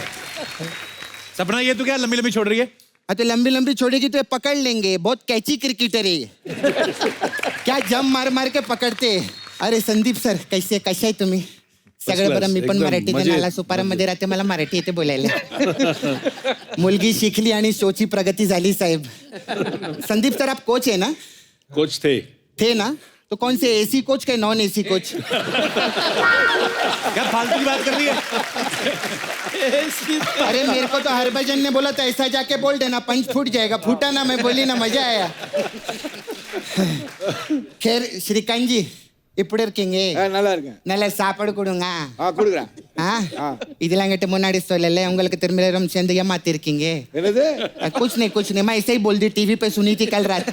सपना ये तो क्या लंबी लंबी छोड़ रही है?
हाँ तो लंबी लंबी छोड़ेगी तो ये पकड़ लेंगे। बहुत कैची क्रिकेटर है ये। क्या जंप मार मार के पकडते. अरे संदीप सर कसे आहे तुम्ही. सगळं बरं मी पण मराठी नाला सुपारामध्ये राहते मला मराठी येते बोलायला. मुलगी शिकली आणि शोची प्रगती झाली साहेब. संदीप सर आप कोच है ना.
कोच थे
ना तो कौन से एसी कोच के नॉन एसी कोच.
क्या फालतू की बात कर रही है.
अरे मेरे को तो हरभजन ने बोला था ऐसा जाके बोल देना पंच फूट जाएगा. फूटा ना मैं बोली ना मजा आया. खैर श्रीकांत जी இப்படிருக்கீங்க
நல்லா இருக்கேன்.
நல்ல சாப்பாடு கொடுங்க.
கொடுக்குறேன்.
இதெல்லாம் கிட்ட முன்னாடி சொல்லல உங்களுக்கு திரும்ப சேர்ந்து ஏமாத்தி இருக்கீங்க.
என்னது?
कुछ नहीं मैं ऐसे ही बोल दी टीवी पे सुनी थी कल रात.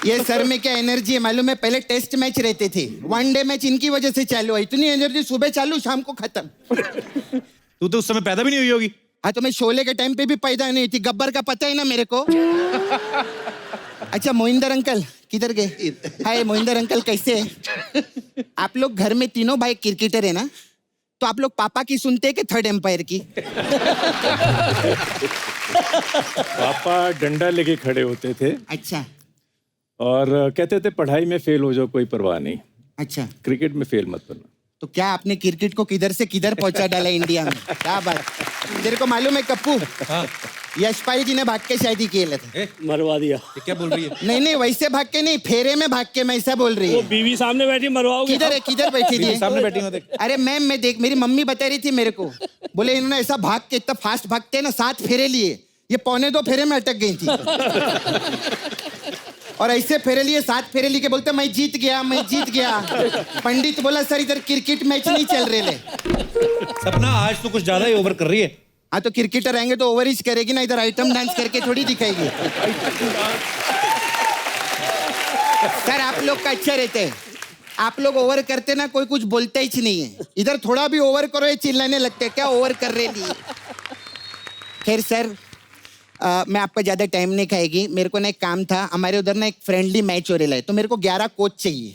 ये सर में क्या एनर्जी है मालूम है. पहले टेस्ट मैच रहते थे. वनडे मैच इनकी वजह से चालू है. इतनी एनर्जी सुबह चालू शाम को खत्म.
तू तो उस समय पैदा भी नहीं हुई होगी.
हाँ तो मैं शोले के टाइम पे भी पैदा नहीं थी. गब्बर का पता है ना मेरे को. अच्छा मोहिंदर अंकल किधर गए. हाय मोहिंदर अंकल कैसे हैं. आप लोग घर में तीनों भाई क्रिकेटर है ना. तो आप लोग पापा की सुनते हैं कि थर्ड एम्पायर की.
पापा डंडा लेके खड़े होते थे.
अच्छा.
और कहते थे पढ़ाई में फेल हो जाओ कोई परवाह नहीं.
अच्छा.
क्रिकेट में फेल मत करना.
तो क्या आपने क्रिकेट को किधर से किधर पहुंचा डाला इंडिया में. क्या बात. तेरे को मालूम है कप्पू, यशपाल जी ने भाग के शादी की थे।
मरवा दिया।
ये क्या बोल रही है?
नहीं वैसे भाग के नहीं, फेरे में भाग के, मैं ऐसा बोल रही
वो
हूँ।
बीवी सामने बैठी, मरवाओगे?
किधर बैठी थी?
सामने बैठी हूँ, देख।
अरे मैम मैं देख, मेरी मम्मी बता रही थी मेरे को, बोले इन्होंने ऐसा भाग के, इतना फास्ट भागते हैं ना, 7 फेरे लिए, ये 1.25 फेरे में अटक गई थी। और ऐसे फेरे लिए, 7 फेरे लिए के बोलते मैं जीत गया। पंडित बोला सर इधर क्रिकेट मैच नहीं चल रहे ले।
सपना आज तो कुछ ज्यादा ही ओवर कर रही है।
हाँ तो क्रिकेटर आएंगे तो ओवर ही करेगी ना, इधर आइटम डांस करके थोड़ी दिखाएगी। सर आप लोग का अच्छा रहते हैं, आप लोग ओवर करते ना, कोई कुछ बोलता ही नहीं है। इधर थोड़ा भी ओवर करो ये चिल्लाने लगते हैं, क्या ओवर कर रहे लिए। खैर सर, मैं आपका ज़्यादा टाइम नहीं खाएगी, मेरे को ना एक काम था, हमारे उधर ना एक फ्रेंडली मैच हो रहा है, तो मेरे को 11 कोच चाहिए।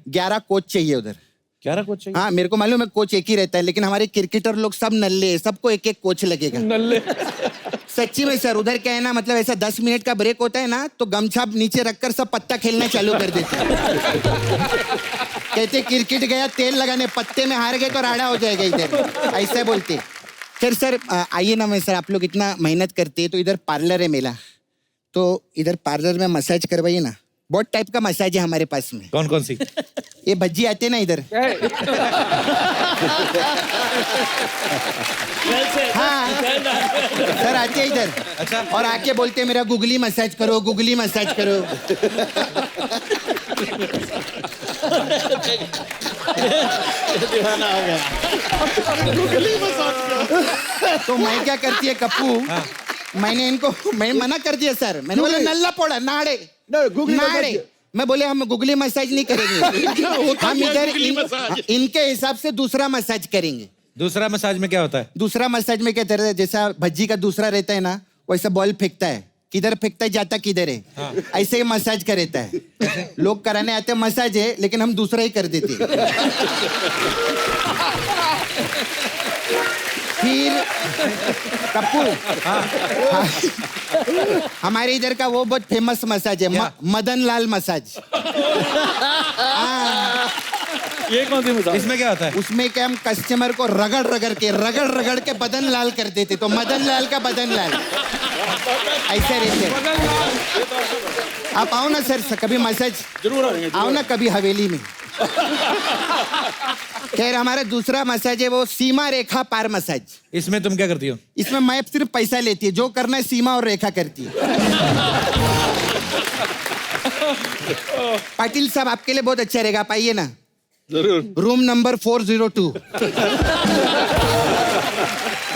11 कोच चाहिए उधर।
11 कोच चाहिए?
हाँ मेरे को मालूम है कोच एक ही रहता है, लेकिन हमारे क्रिकेटर लोग सब नल्ले हैं, सबको एक एक कोच लगेगा।
नल्ले?
सच्ची में सर, उधर क्या है ना, मतलब ऐसा 10 मिनट का ब्रेक होता है ना, तो गमछा नीचे रखकर सब पत्ता खेलना चालू कर देते हैं। कहते क्रिकेट गया तेल लगाने, पत्ते में हार गए तो राड़ा हो जाएगा इधर, ऐसा बोलते। खैर सर आइए ना, मैं सर आप लोग इतना मेहनत करते हैं, तो इधर पार्लर है मेरा, तो इधर पार्लर में मसाज करवाइए ना। बहुत टाइप का मसाज है हमारे पास में।
कौन सी?
ये भज्जी आते ना इधर। हाँ सर आते हैं इधर।
अच्छा।
और आके बोलते हैं मेरा गुगली मसाज करो, गुगली मसाज करो।
दीवाना हो गया।
तो मैं क्या करती है कप्पू, मैंने इनको, मैं मना कर दिया सर, मैंने बोला नल्ला पोड़ा नाड़े, मैं बोले हम गुगली मसाज नहीं करेंगे, हम इधर इनके हिसाब से दूसरा मसाज करेंगे।
दूसरा मसाज में क्या होता है?
दूसरा मसाज में क्या तरह, जैसा भज्जी का दूसरा रहता है ना, वैसा बॉल फेंकता है, किधर फेंकता है जाता किधर है। हाँ। ऐसे ही मसाज का रहता है। लोग कराने आते हैं मसाज है, लेकिन हम दूसरा ही कर देते हैं। फिर कप्पू, हाँ, हमारे इधर का वो बहुत फेमस मसाज है, मदन लाल मसाज।
ये कौन सी मसाज?
इसमें क्या होता है?
उसमें क्या, हम कस्टमर को रगड़ के बदन लाल कर देते, तो मदन लाल का बदन लाल ऐसे रहते। आप आओ ना सर, कभी मसाज
जरूर
आओ ना कभी हवेली में। खैर हमारा दूसरा मसाज है वो सीमा रेखा पार मसाज।
इसमें तुम क्या करती हो?
इसमें मैं सिर्फ पैसा लेती है, जो करना है सीमा और रेखा करती है। पाटिल साहब आपके लिए बहुत अच्छा रहेगा, आप आइए ना।
जरूर।
Room number 402।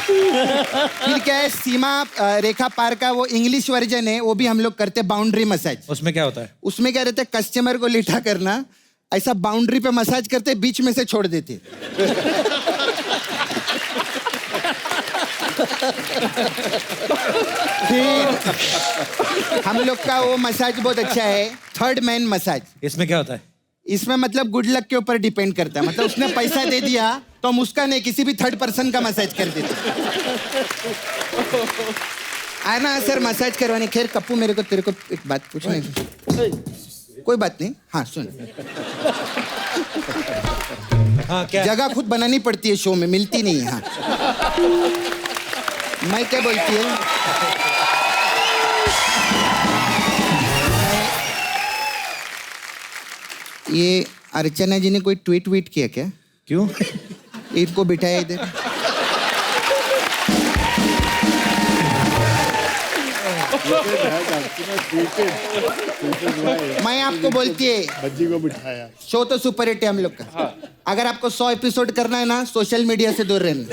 फिर क्या है, सीमा रेखा पार का वो इंग्लिश वर्जन है, वो भी हम लोग करते, बाउंड्री मसाज।
उसमें क्या होता है?
उसमें क्या रहता है, कस्टमर को लिटा करना, ऐसा बाउंड्री पे मसाज करते, बीच में से छोड़ देते। फिर हम लोग का वो मसाज बहुत अच्छा है, थर्ड मैन मसाज।
इसमें क्या होता है?
इसमें मतलब गुड लक के ऊपर डिपेंड करता है, मतलब उसने पैसा दे दिया तो हम उसका नहीं, किसी भी थर्ड पर्सन का मसाज कर देते। आए ना सर मसाज करवाने। खैर कप्पू, मेरे को तेरे को एक बात पूछनी है। कोई बात नहीं, हाँ सुन।
हाँ क्या?
जगह खुद बनानी पड़ती है, शो में मिलती नहीं है। हाँ मैं क्या बोलती है, ये अर्चना जी ने कोई ट्वीट वीट किया क्या?
क्यों?
इनको बिठाया इधर। मैं आपको बोलती है,
भज्जी को बिठाया।
शो तो सुपर हिट है हम लोग का। हाँ। अगर आपको 100 एपिसोड करना है ना, सोशल मीडिया से दूर रहना।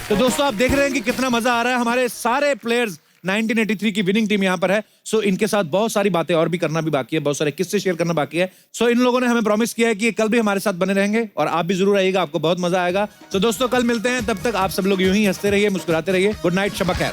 तो दोस्तों आप देख रहे हैं कि कितना मजा आ रहा है। हमारे सारे प्लेयर्स 1983 की विनिंग टीम यहाँ पर है। सो इनके साथ बहुत सारी बातें और भी करना भी बाकी है, बहुत सारे किस्से शेयर करना बाकी है। सो इन लोगों ने हमें प्रॉमिस किया है कि ये कल भी हमारे साथ बने रहेंगे और आप भी जरूर आइएगा, आपको बहुत मजा आएगा। तो दोस्तों कल मिलते हैं, तब तक आप सब लोग यूं ही हंसते रहिए, मुस्कुराते रहिए। गुड नाइट, शब खैर।